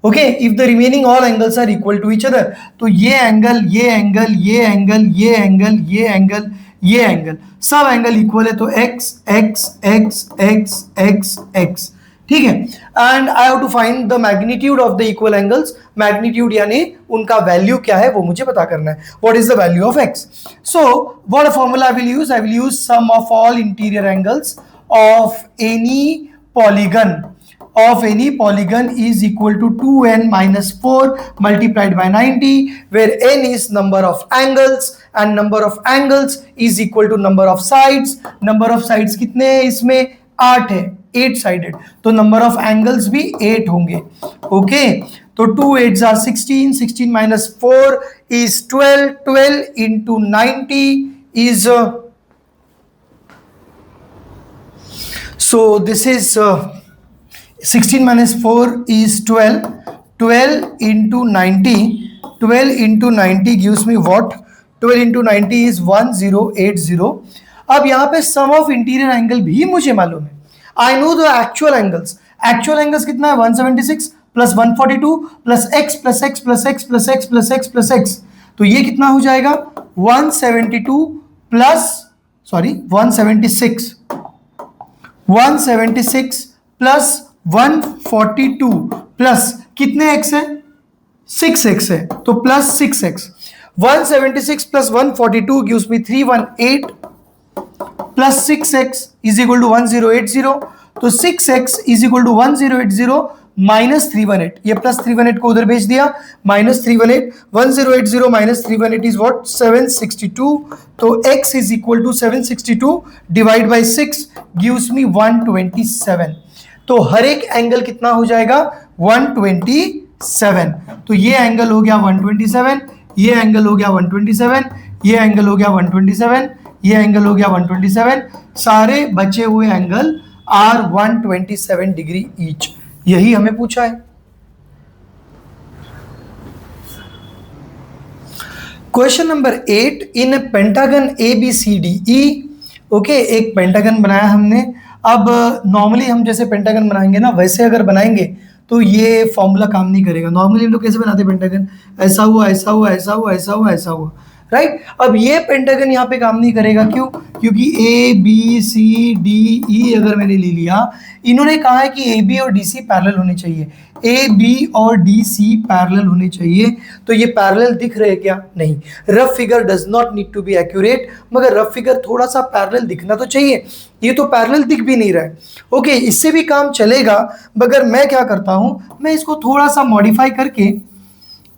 okay, if the remaining all angles are equal to each other. तो ये एंगल, ये एंगल, ये एंगल, ये एंगल, ये एंगल, ये एंगल, सब एंगल इक्वल है, तो x x x x x x, ठीक है। And I have to find the magnitude of the equal angles. Magnitude यानी उनका वैल्यू क्या है वो मुझे पता करना है, what is the value of x। So what formula I will use, I will use sum of all interior angles of any polygon is equal to 2n minus 4 multiplied by 90, where n is number of angles and number of angles is equal to number of sides। number of sides कितने हैं इसमें, 8 है, 8-sided, तो number of angles भी 8 होंगे, okay. तो 2 8s are 16, 16 minus 4 is 12, 12 into 90 is so this is 16 minus 4 is 12, 12 into 90 12 into 90 gives me what? 12 into 90 is 1080. अब यहाँ पे सम ऑफ इंटीरियर एंगल भी मुझे मालूम है. I know the actual angles. Actual angles कितना है? 176 plus 142 plus x plus x plus x plus x plus x plus x. तो ये कितना हो जाएगा? 172 प्लस 176 प्लस 142 प्लस कितने एक्स है? 6x है, तो plus 6x. 176 plus 142 gives me 318 plus 6x is equal to 1080. तो 6x is equal to 1080 minus 318. ये प्लस 318 को उधर भेज दिया, माइनस 318. 1080 minus 318 is what? 762. तो x is equal to 762 divide by 6 gives me 127. तो हर एक एंगल कितना हो जाएगा? 127. तो ये एंगल हो गया 127, ये एंगल हो गया 127, ये एंगल हो गया 127, ये एंगल हो गया 127. सारे बचे हुए एंगल आर 127 डिग्री ईच. यही हमें पूछा है. Question number 8. इन पेंटागन ABCDE. ओके, एक पेंटागन बनाया हमने. अब नॉर्मली हम जैसे पेंटागन बनाएंगे ना, वैसे अगर बनाएंगे तो ये फॉर्मूला काम नहीं करेगा. नॉर्मली हम लोग कैसे बनाते हैं पेंटागन? ऐसा हुआ, ऐसा हुआ, ऐसा हुआ, ऐसा हुआ, ऐसा हुआ, राइट. अब ये पेंटागन यहाँ पे काम नहीं करेगा. क्यों? क्योंकि ABCDE अगर मैंने ले लिया, इन्होंने कहा है कि AB और DC पैरेलल होने चाहिए. AB और DC पैरेलल होने चाहिए. तो ये पैरेलल दिख रहे हैं क्या? नहीं. Rough figure does not need to be accurate, मगर रफ फिगर थोड़ा सा पैरेलल दिखना तो चाहिए. ये तो पैरेलल दिख भी नहीं रहा है. ओके, इससे भी काम चलेगा, मगर मैं क्या करता हूं, मैं इसको थोड़ा सा मॉडिफाई करके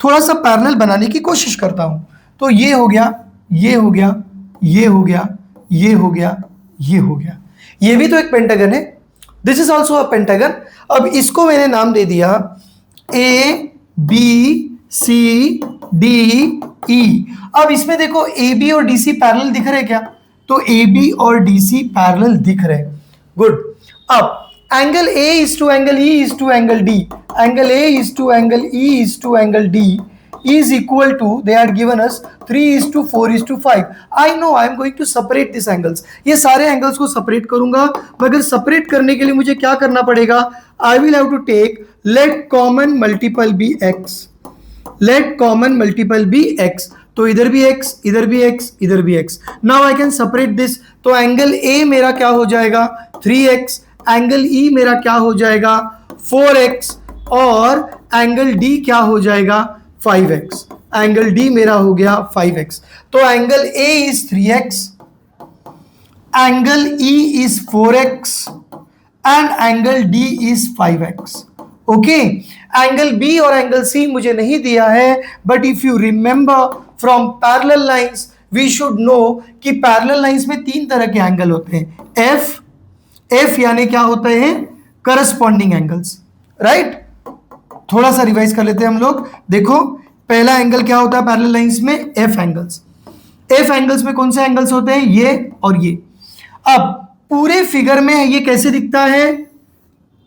थोड़ा सा पैरेलल बनाने की कोशिश करता हूं. तो ये हो गया, ये हो गया, ये हो गया, ये हो गया, ये हो गया. ये भी तो एक पेंटागन है. This is also a pentagon. अब इसको मैंने नाम दे दिया ABCDE. अब इसमें देखो AB और DC पैरेलल दिख रहे क्या? तो AB और DC पैरेलल दिख रहे. गुड. अब angle A is to angle E is to angle D. Angle A is to angle E is to angle D is equal to, they had given us 3:4:5. I know I am going to separate these angles. ये सारे angles को separate करूंगा, मगर separate करने के लिए मुझे क्या करना पड़ेगा? I will have to take let common multiple be x. Let common multiple be x. तो इधर भी x, इधर भी x, इधर भी x. Now I can separate this. तो एंगल A मेरा क्या हो जाएगा? 3x. एंगल E मेरा क्या हो जाएगा? 4x. और एंगल D क्या हो जाएगा? 5x. एंगल D मेरा हो गया 5x. तो angle A is 3x, angle E is 4x and angle D is 5x. Okay, angle B और एंगल C मुझे नहीं दिया है, but if you remember from parallel lines we should know कि पैरेलल लाइंस में 3 तरह के एंगल होते हैं. F यानी क्या होते हैं? Corresponding angles, right. थोड़ा सा रिवाइज कर लेते हैं हम लोग. देखो, पहला एंगल क्या होता है पैरेलल लाइंस में? F angles. F एंगल्स में कौन से एंगल्स होते हैं? ये और ये. अब पूरे फिगर में ये कैसे दिखता है?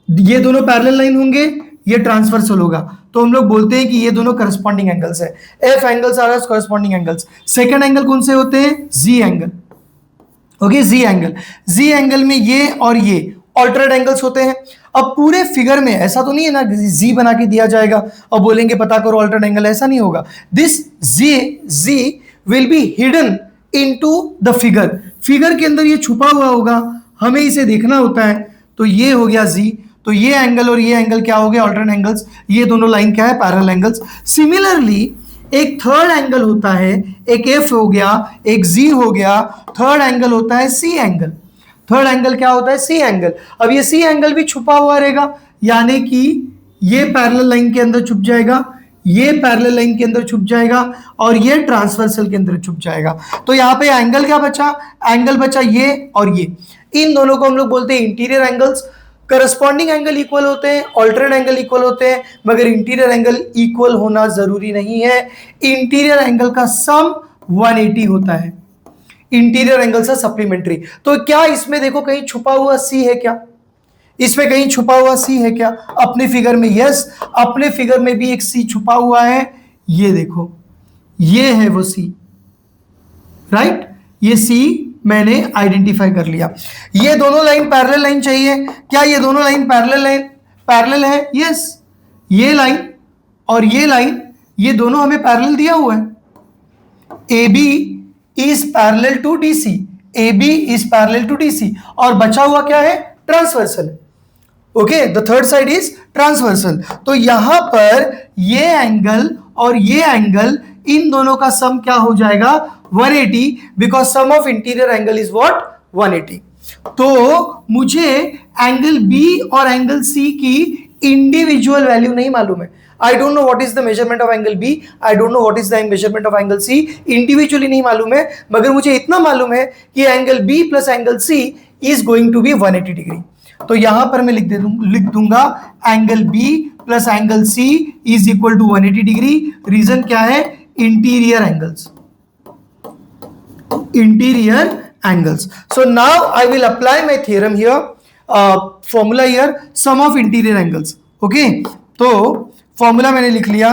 ये दोनों पैरेलल लाइन होंगे, ये ट्रांसवर्सल होगा, तो हम लोग बोलते हैं कि ये दोनों करस्पॉन्डिंग एंगल्स है. F angles are corresponding angles. Second angle कौन से होते हैं? Z angle. Okay, Z angle. Z angle में ये और ये ऑल्टरनेट एंगल्स होते हैं. अब पूरे फिगर में ऐसा तो नहीं है ना Z बना के दिया जाएगा और बोलेंगे पता करो ऑल्टरनेट एंगल, ऐसा नहीं होगा. This Z will be hidden into the figure. Figure के अंदर ये छुपा हुआ होगा, हमें इसे देखना होता है. तो ये हो गया Z. तो ये एंगल और ये एंगल क्या हो गया? Alternate angles. ये दोनों लाइन क्या है? Parallel angles. सिमिलरली एक थर्ड एंगल होता है, एक F हो गया, एक Z हो गया. थर्ड एंगल होता है C एंगल. थर्ड एंगल क्या होता है? C angle. अब ये C एंगल भी छुपा हुआ रहेगा, यानी कि ये पैरेलल लाइन के अंदर छुप जाएगा, ये पैरेलल लाइन के अंदर छुप जाएगा और ये ट्रांसवर्सल के अंदर छुप जाएगा. तो यहाँ पे एंगल क्या बचा? एंगल बचा ये और ये. इन दोनों को हम लोग बोलते हैं interior angles. Corresponding angle equal होते हैं, ऑल्टरनेट एंगल इक्वल होते हैं, मगर इंटीरियर एंगल इक्वल होना जरूरी नहीं है. इंटीरियर एंगल का सम 180 होता है. इंटीरियर एंगल से सप्लीमेंट्री. तो क्या इसमें देखो कहीं छुपा हुआ C है क्या? इसमें कहीं छुपा हुआ C है क्या? अपने फिगर में यस, अपने फिगर में भी एक C छुपा हुआ है. ये देखो, ये है वो सी, राइट, ये सी मैंने आइडेंटिफाई कर लिया। ये दोनों लाइन पैरेलल लाइन चाहिए, क्या ये दोनों लाइन पैरेलल है? यस, ये लाइन और ये लाइन, ये दोनों हमें पैरेलल दिया हुआ है। A B is parallel to D C, A B is parallel to D C, और बचा हुआ क्या है? Transversal. Okay, the third side is transversal. तो यहां पर ये एंगल और ये एंगल, इन दोनों का सम क्या हो जाएगा? 180, because sum of interior angle is what? 180। तो मुझे एंगल बी और एंगल सी की इंडिविजुअल वैल्यू नहीं मालूम है। I don't know what is the measurement of angle B, I don't know what is the measurement of angle C, individually नहीं मालूम है, मगर मुझे इतना मालूम है कि angle B plus angle C is going to be 180 degree. तो यहां पर मैं लिख दूंगा angle B plus angle C is equal to 180 degree. Reason क्या है? Interior angles, interior angles. So now I will apply my theorem here, formula here, sum of interior angles. Okay, तो formula मैंने लिख लिया,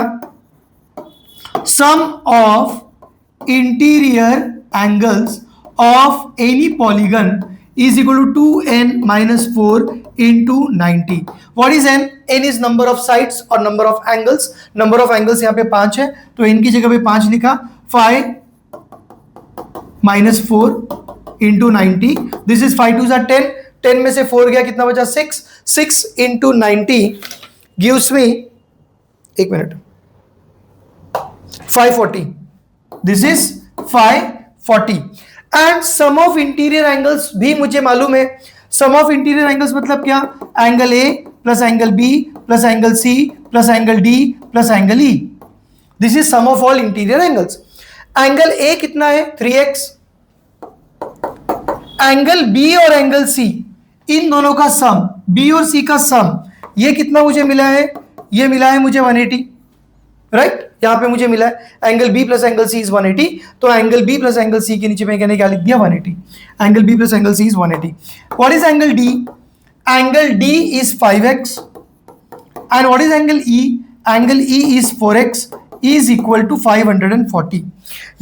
sum of interior angles of any polygon is equal to 2n minus 4 into 90. What is n? n is number of sides or number of angles. Number of angles यहाँ पे 5 है, तो n की जगह पे 5 लिखा, 5 minus 4 into 90. This is 5 2s are 10. 10 में से 4 गया, कितना बचा? 6. 6 into 90 gives me, एक minute, 540. This is 540. And sum of interior angles भी मुझे मालूम है। सम ऑफ इंटीरियर एंगल्स मतलब क्या? Angle A plus angle B plus angle C plus angle D plus angle E, this is sum of all interior angles. Angle A कितना है? 3x। Angle B और angle C, इन दोनों का सम, B और सी का सम, ये कितना मुझे मिला है? ये मिला है मुझे 180, राइट? यहां पे मुझे मिला है angle B plus angle C is 180, तो angle B plus angle C के नीचे मैंने क्या लिख दिया? 180। Angle B plus angle C is 180। What is angle D? Angle D is 5x। And what is angle E? Angle E is 4x is equal to 540।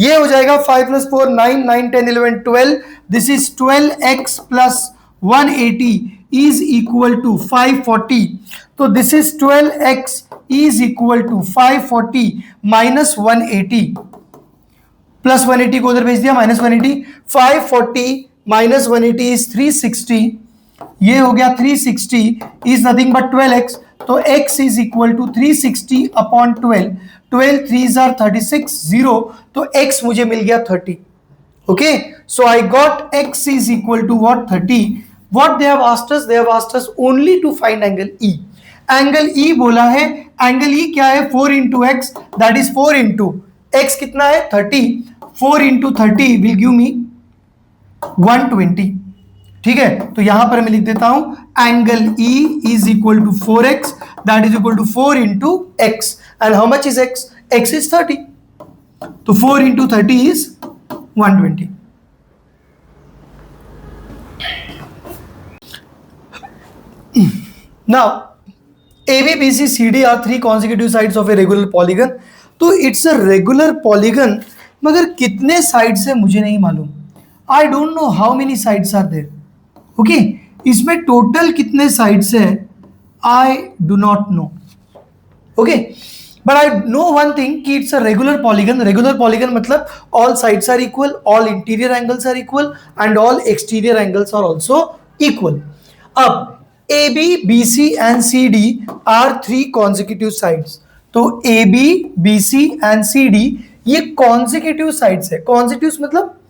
ये हो जाएगा 5 plus 4 9, 9 10 11 12, this is 12x plus 180 is equal to 540. तो this is 12x is equal to 540 minus 180, plus 180 को उधर भेज दिया, minus 180, 540 minus 180 is 360, ये हो गया 360 is nothing but 12x, तो x is equal to 360 upon 12, 12 3s are 36, 0, तो x मुझे मिल गया 30. Okay, so I got x is equal to what? 30. What they have asked us? They have asked us only to find angle E. Angle E बोला है, angle E क्या है? 4 into x, that is 4 into x कितना है? 30. 4 into 30 will give me 120. ठीक है, तो यहां पर मैं लिख देता हूं angle E is equal to 4x, that is equal to 4 into x. And how much is x? X is 30. तो 4 into 30 is 120. Now, AB, BC, CD are three consecutive sides of a regular polygon. तो it's a regular polygon, मगर कितने sides है मुझे नहीं मालूम. I don't know how many sides are there. Okay, इसमें total कितने sides है? I do not know. Okay, but I know one thing कि it's a regular polygon. Regular polygon मतलब all sides are equal, all interior angles are equal, and all exterior angles are also equal. अब AB, BC and CD are three consecutive sides. तो AB, BC and CD ये consecutive sides है. Consecutive मतलब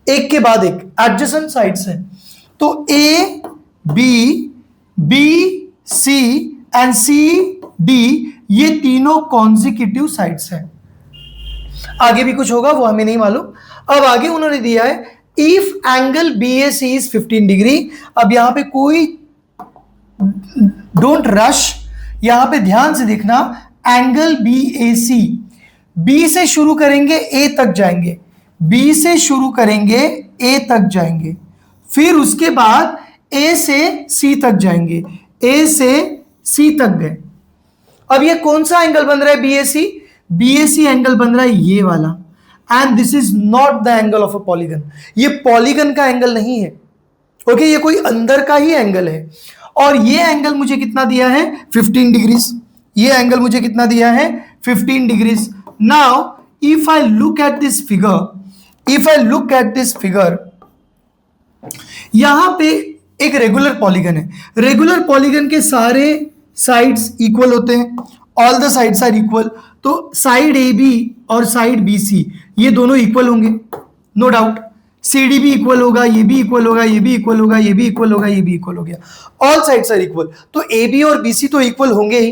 एक के बाद एक, adjacent sides है. तो A, B, B, C and C, D ये तीनों consecutive sides हैं. आगे भी कुछ होगा वो हमें नहीं मालूम. अब आगे उन्होंने दिया है if angle BAC is 15 degree. अब यहां पे कोई डोंट रश, यहां पे ध्यान से देखना, एंगल BAC, B से शुरू करेंगे A तक जाएंगे, B से शुरू करेंगे A तक जाएंगे, फिर उसके बाद A से C तक जाएंगे, A से C तक गए. अब ये कौन सा एंगल बन रहा है? BAC. BAC एंगल बन रहा है ये वाला, and this is not the angle of a polygon. ये पॉलीगन का एंगल नहीं है, ओके, ये कोई अंदर का ही एंगल है। और ये एंगल मुझे कितना दिया है, 15 डिग्रीज। ये एंगल मुझे कितना दिया है, 15 degrees. Now if I look at this figure, यहां पे एक रेगुलर पॉलीगन है। रेगुलर पॉलीगन के सारे साइड्स इक्वल होते हैं, all the sides are equal. तो साइड ए बी और साइड बी सी ये दोनों इक्वल होंगे, नो डाउट। सी डी भी इक्वल होगा, ये भी इक्वल होगा, ये भी इक्वल होगा, ये भी इक्वल होगा, ये भी इक्वल हो गया। ऑल साइड्स आर इक्वल, तो ए बी और बी सी तो इक्वल होंगे ही।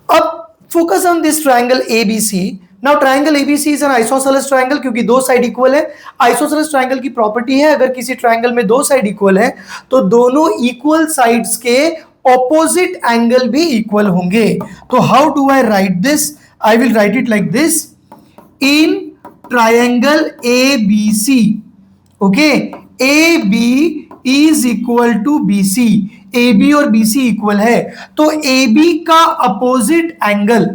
अब focus on this triangle A B C. Now triangle ABC is an isosceles triangle, क्योंकि दो साइड इक्वल है। आइसोसेलेस ट्राइंगल की प्रॉपर्टी है, अगर किसी ट्राइंगल में दो साइड इक्वल है तो दोनों इक्वल साइड्स के ऑपोजिट एंगल भी इक्वल होंगे। तो how do I write this? I will write it like this, in triangle ABC, okay, A B is equal to B C. A B और B C equal है, तो A B का opposite angle,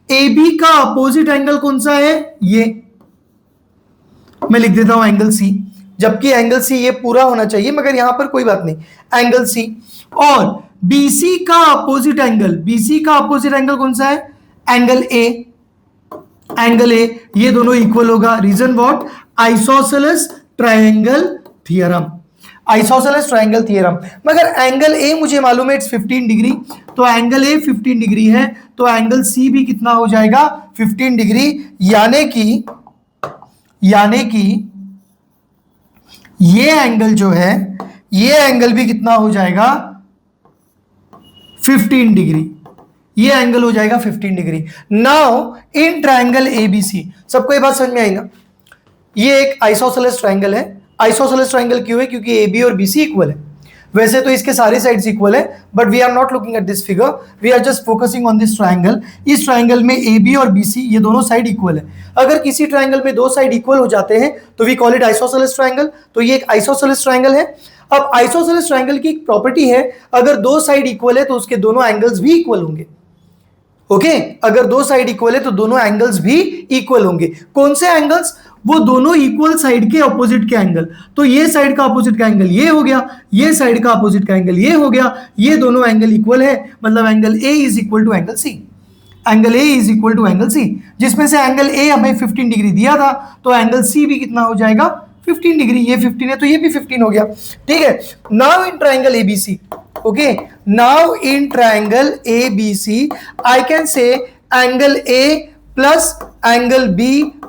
A B का opposite angle कौन सा है, ये मैं लिख देता हूं एंगल सी, जबकि एंगल सी ये पूरा होना चाहिए, मगर यहां पर कोई बात नहीं, एंगल सी। और बीसी का अपोजिट एंगल, बीसी का अपोजिट एंगल कौन सा है, एंगल ए, एंगल ए। ये दोनों इक्वल होगा, reason what, isosceles triangle theorem, isosceles triangle theorem. मगर एंगल ए मुझे मालूम है इट्स 15 डिग्री, तो एंगल ए 15 डिग्री है, तो एंगल सी भी कितना हो जाएगा, 15 डिग्री। यानी कि ये एंगल जो है, ये एंगल भी कितना हो जाएगा, 15 डिग्री। ये एंगल हो जाएगा 15 degree. Now in triangle ABC, सबको ये बात समझ में आई ना? ये एक आइसोसेलेस ट्रायंगल है। आइसोसेलेस ट्रायंगल क्यों है, क्योंकि ए बी और बी सी इक्वल है। वैसे तो इसके सारे साइड्स इक्वल है, but we are not looking at this figure, we are just focusing on this triangle. इस ट्रायंगल में ए बी और बी सी ये दोनों साइड इक्वल है। अगर किसी ट्रायंगल में दो साइड इक्वल हो जाते हैं तो we call it isosceles triangle. तो ये एक आइसोसेलेस ट्रायंगल है। अब आइसोसेलेस ट्रायंगल की एक प्रॉपर्टी है, अगर दो साइड इक्वल है तो उसके दोनों एंगल्स भी इक्वल होंगे। ओके, अगर दो साइड इक्वल है तो दोनों एंगल्स भी इक्वल होंगे। कौन से एंगल्स, वो दोनों इक्वल साइड के अपोजिट के एंगल। तो ये साइड का अपोजिट का एंगल ये हो गया, ये साइड का अपोजिट का एंगल ये हो गया, ये दोनों एंगल इक्वल है, मतलब angle A is equal to angle C, angle A is equal to angle C, जिसमें से एंगल ए हमें 15 डिग्री दिया था, तो एंगल सी भी कितना हो जाएगा, 15 डिग्री। ये 15 है तो ये भी 15 हो गया, ठीक है। Now in triangle ABC, okay, now in triangle ABC I can say angle A plus angle B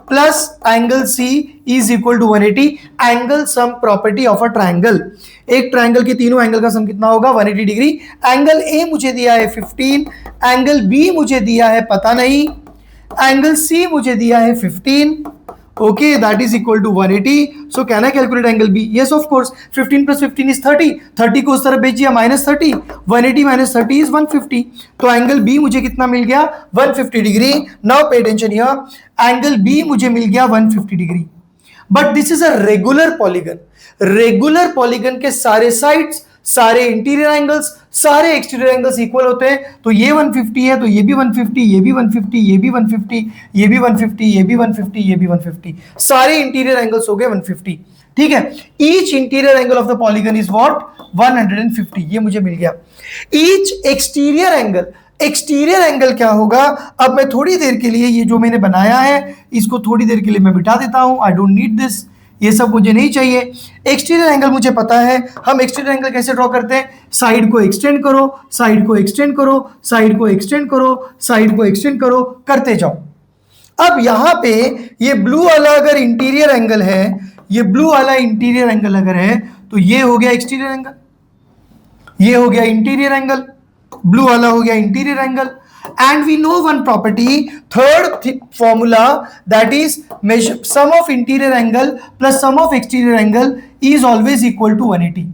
plus angle C is equal to 180। angle sum property of a triangle, एक ट्रायंगल के तीनों एंगल का सम कितना होगा, 180 degree. Angle A मुझे दिया है 15, angle B मुझे दिया है पता नहीं, एंगल C मुझे दिया है 15, okay, that is equal to 180। so can I calculate angle B? yes of course, 15 plus 15 is 30, 30 को उस तरफ भेजिए minus 30, 180 minus 30 is 150। तो एंगल B मुझे कितना मिल गया, 150 degree. now pay attention here, angle B मुझे मिल गया 150 degree, but this is a regular polygon. Regular polygon के सारे साइड्स, सारे इंटीरियर एंगल्स, सारे एक्सटीरियर एंगल्स इक्वल होते हैं। तो ये 150 है तो ये भी 150, ये भी 150, ये भी 150, ये भी 150, ये भी 150, ये भी 150, सारे इंटीरियर एंगल्स हो गए 150, ठीक है। Each interior angle of the polygon is what, 150, ये मुझे मिल गया। Each exterior angle, exterior angle क्या होगा, अब मैं थोड़ी देर के लिए ये जो मैंने बनाया है इसको थोड़ी देर के लिए मैं मिटा देता हूं, आई डोंट नीड दिस, ये सब मुझे नहीं चाहिए। एक्सटीरियर एंगल मुझे पता है, हम एक्सटीरियर एंगल कैसे ड्रॉ करते हैं, साइड को एक्सटेंड करो, साइड को एक्सटेंड करो, साइड को एक्सटेंड करो, साइड को एक्सटेंड करो, करते जाओ। अब यहां पे ये ब्लू वाला अगर इंटीरियर एंगल है, ये ब्लू वाला इंटीरियर एंगल अगर है तो ये हो गया एक्सटीरियर एंगल, ये हो गया इंटीरियर एंगल, ब्लू वाला हो गया interior angle. And we know one property, third formula, that is sum of interior angle plus sum of exterior angle is always equal to 180।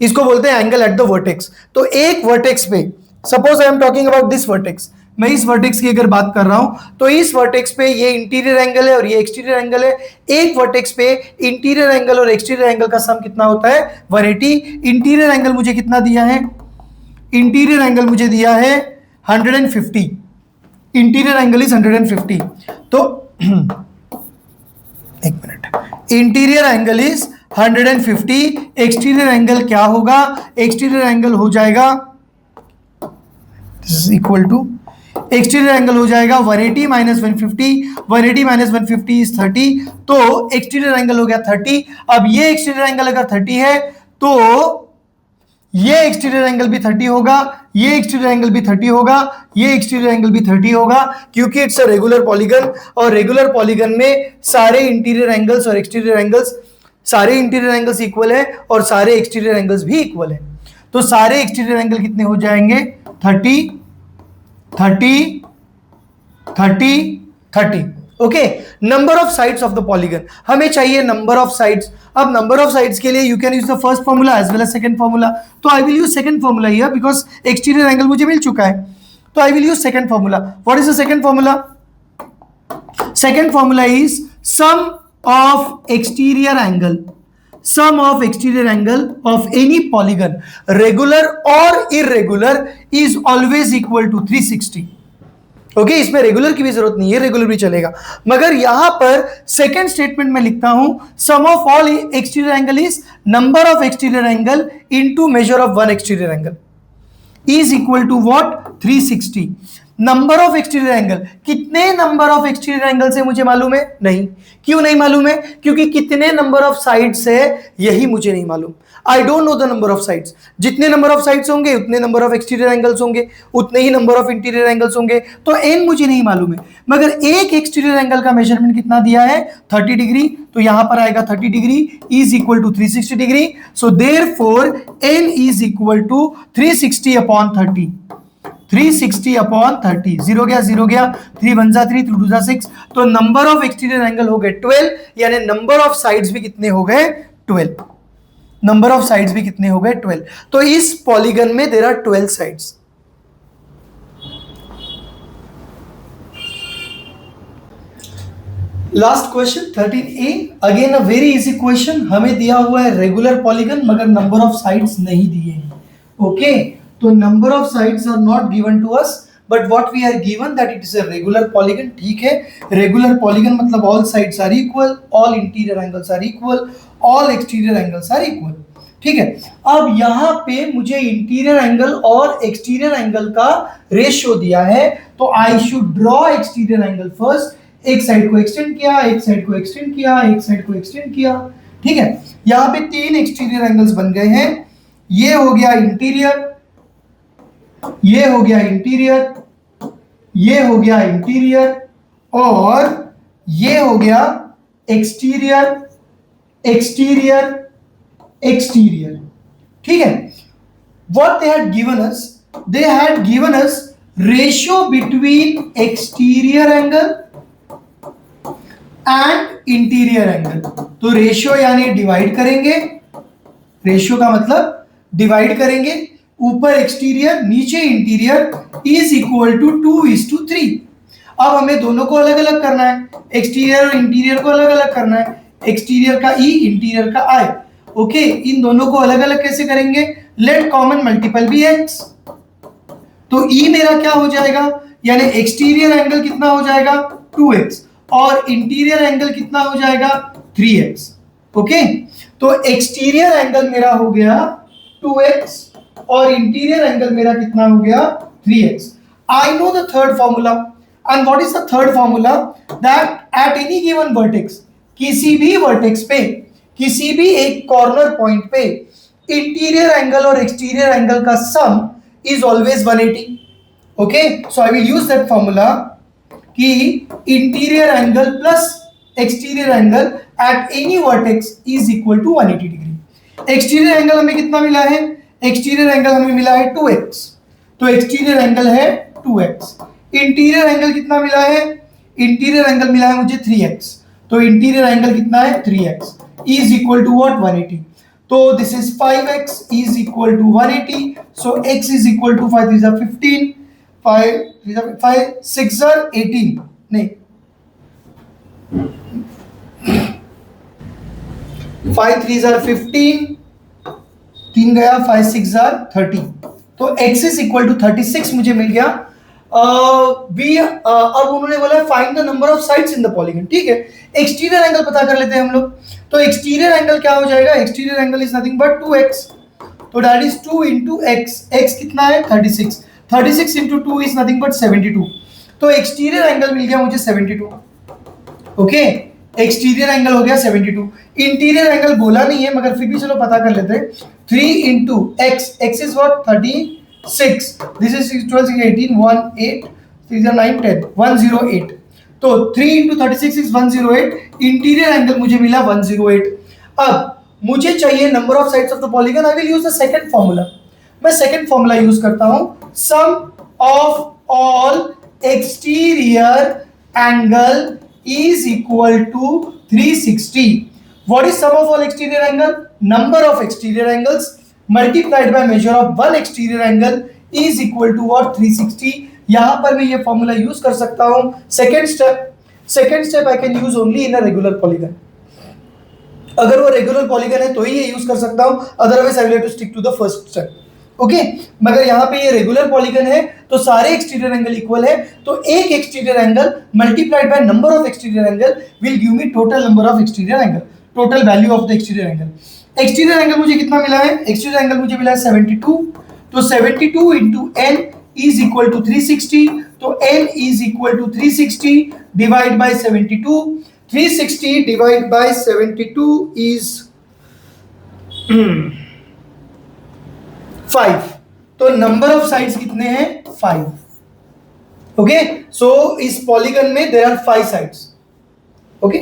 इसको बोलते हैं एंगल एट द वर्टेक्स। तो एक vertex पे, suppose I am talking about this vertex, मैं इस vertex की अगर बात कर रहा हूं तो इस वर्टेक्स पे ये इंटीरियर एंगल है और ये एक्सटीरियर एंगल है। एक वर्टेक्स पे इंटीरियर एंगल और एक्सटीरियर एंगल का सम कितना होता है, 180। इंटीरियर एंगल मुझे कितना दिया है, इंटीरियर एंगल मुझे दिया है 150, इंटीरियर एंगल इज 150, तो एक minute, interior angle is 150, exterior angle क्या होगा, एक्सटीरियर एंगल हो जाएगा इक्वल टू, एक्सटीरियर एंगल हो जाएगा 180 माइनस 150, 180 माइनस 150 इज 30, तो एक्सटीरियर एंगल हो गया 30। अब ये एक्सटीरियर एंगल अगर 30 है तो ये एक्सटीरियर एंगल भी 30 होगा, ये एक्सटीरियर एंगल भी 30 होगा, ये एक्सटीरियर एंगल भी 30 होगा, क्योंकि इट्स अ रेगुलर पॉलीगन, और रेगुलर पॉलीगन में सारे इंटीरियर एंगल्स और एक्सटीरियर एंगल्स, सारे इंटीरियर एंगल्स इक्वल है और सारे एक्सटीरियर एंगल्स भी इक्वल है। तो सारे एक्सटीरियर एंगल कितने हो जाएंगे, 30 30 30 30। Okay, number of sides of the polygon, हमें चाहिए नंबर ऑफ साइड्स। अब नंबर ऑफ साइड्स के लिए you can use the first formula as well as second formula, तो I will use second formula here because exterior angle मुझे मिल चुका है, तो I will use second formula. What is the second formula? Second formula is sum of exterior angle, sum of exterior angle of any polygon regular or irregular is always equal to 360। Okay, इसमें regular की भी जरूरत नहीं है, regular भी चलेगा, मगर यहां पर सेकंड स्टेटमेंट में लिखता हूं sum of all exterior angle is number of exterior angle into measure of one exterior angle is equal to what, 360। Number of exterior angle, कितने नंबर ऑफ एक्सटीरियर एंगल से मुझे मालूम है? नहीं। क्यों नहीं मालूम है? क्योंकि कितने नंबर ऑफ साइड्स है यही मुझे नहीं मालूम। I don't no the number of sides. जितने नंबर ऑफ साइड्स होंगे उतने नंबर ऑफ एक्सटीरियर एंगल्स होंगे, उतने ही नंबर ऑफ इंटीरियर एंगल्स होंगे, तो एन मुझे नहीं मालूम है। मगर एक एक्सटीरियर एंगल का मेजरमेंट कितना दिया है, 30 डिग्री, तो यहां पर आएगा 30 degree is equal to 360 degree. So therefore n is equal to 360 upon 30, 360 upon 30, 0 गया 0 गया, 3 1 जा 3, 2 जा 6, तो नंबर ऑफ एक्सटीरियर एंगल हो गए 12, यानी नंबर ऑफ साइड्स भी कितने हो गए, 12। नंबर ऑफ साइड्स भी कितने हो गए, 12। तो इस पॉलीगन में there are 12 sides. Last question 13A, again a very easy question. हमें दिया हुआ है रेगुलर पॉलीगन मगर नंबर ऑफ साइड्स नहीं दिए हैं। ओके, तो number of sides are not given to us, but what we are given that it is a regular polygon. ठीक है, रेगुलर पॉलीगन मतलब all sides are equal, all interior angles are equal, all exterior angles are equal. ठीक है, अब यहां पे मुझे interior angle और एक्सटीरियर एंगल का रेशियो दिया है, तो I should draw exterior angle first. एक साइड को एक्सटेंड किया, एक साइड को एक्सटेंड किया, एक साइड को एक्सटेंड किया। ठीक है, यहां पे 3 एक्सटीरियर एंगल्स बन गए हैं। ये हो गया इंटीरियर, ये हो गया इंटीरियर, ये हो गया इंटीरियर, और ये हो गया एक्सटीरियर, एक्सटीरियर, एक्सटीरियर। ठीक है, what they had given us, they had given us ratio between exterior angle and interior angle। तो रेशियो यानी डिवाइड करेंगे, रेशियो का मतलब डिवाइड करेंगे, ऊपर एक्सटीरियर नीचे इंटीरियर इज इक्वल टू 2:3। अब हमें दोनों को अलग अलग करना है, एक्सटीरियर और इंटीरियर को अलग अलग करना है, एक्सटीरियर का ई, इंटीरियर का आई। ओके, इन दोनों को अलग अलग कैसे करेंगे, let common multiple be x. तो ई मेरा क्या हो जाएगा, यानी एक्सटीरियर एंगल कितना हो जाएगा, 2x, और इंटीरियर एंगल कितना हो जाएगा, 3x। ओके, तो एक्सटीरियर एंगल मेरा हो गया 2x और इंटीरियर एंगल मेरा कितना हो गया, 3x। I know the third formula, and what is the third formula, that at any given vertex, किसी भी वर्टेक्स पे, किसी भी एक कॉर्नर पॉइंट पे इंटीरियर एंगल और एक्सटीरियर एंगल का sum is always 180। Okay, so I will use that formula कि interior angle plus exterior angle at any vertex is equal to 180 degree. Exterior angle हमें कितना मिला है, एक्सटीरियर एंगल हमें मिला है 2x, तो एक्सटीरियर एंगल है 2x। इंटीरियर एंगल कितना मिला है, इंटीरियर एंगल मिला है मुझे 3x, तो इंटीरियर एंगल कितना है, 3x is equal to what, 180। तो this is 5x is equal to 180, so x is equal to 5 3 15, 5 6 18, नहीं 5 3 15, 3 गया, 5 6 30, तो x इज इक्वल टू 36 मुझे मिल गया। अब उन्होंने बोला find the number of sides in the polygon, ठीक है। एक्सटीरियर एंगल पता कर लेते हैं हम लोग। तो एक्सटीरियर एंगल क्या हो जाएगा, exterior angle is nothing but 2x, तो that is 2 into x, x कितना है 36, 36 into 2 इज नथिंग बट 72, तो एक्सटीरियर एंगल मिल गया मुझे 72, ओके। एक्सटीरियर एंगल हो गया 72। इंटीरियर एंगल बोला नहीं है मगर फिर भी चलो पता कर लेते हैं। 3 into x, x is what 36, this is 12 18 1 8 3 9 10 108, तो 3 into 36 is 108, इंटीरियर एंगल मुझे मिला 108। अब मुझे चाहिए number of sides of the polygon, I will use the second formula. मैं सेकंड फॉर्मूला यूज करता हूं, sum of all exterior angle is equal to 360. What is sum of all exterior angle? Number of exterior angles multiplied by measure of one exterior angle is equal to what? 360. यहां पर मैं ये formula use कर सकता हूं। Second step I can use only in a regular polygon. अगर वो regular polygon है तो ही ये यूज कर सकता हूं, otherwise I will have to stick to the first step, okay. मगर यहाँ पे ये रेगुलर पॉलीगन है तो सारे एक्सटीरियर एंगल इक्वल है, तो एक exterior angle multiplied by number of exterior angle will give me total number of exterior angle, total value of the exterior angle. Exterior angle मुझे कितना मिला है, एक्सटीरियर एंगल मुझे मिला है 72, तो 72 into n is equal to 360, तो n is equal to 360 divide by 72, 360 divide by 72 is 5, तो नंबर ऑफ साइड्स कितने हैं 5, ओके। सो इस पॉलीगन में देयर आर 5 साइड्स, ओके।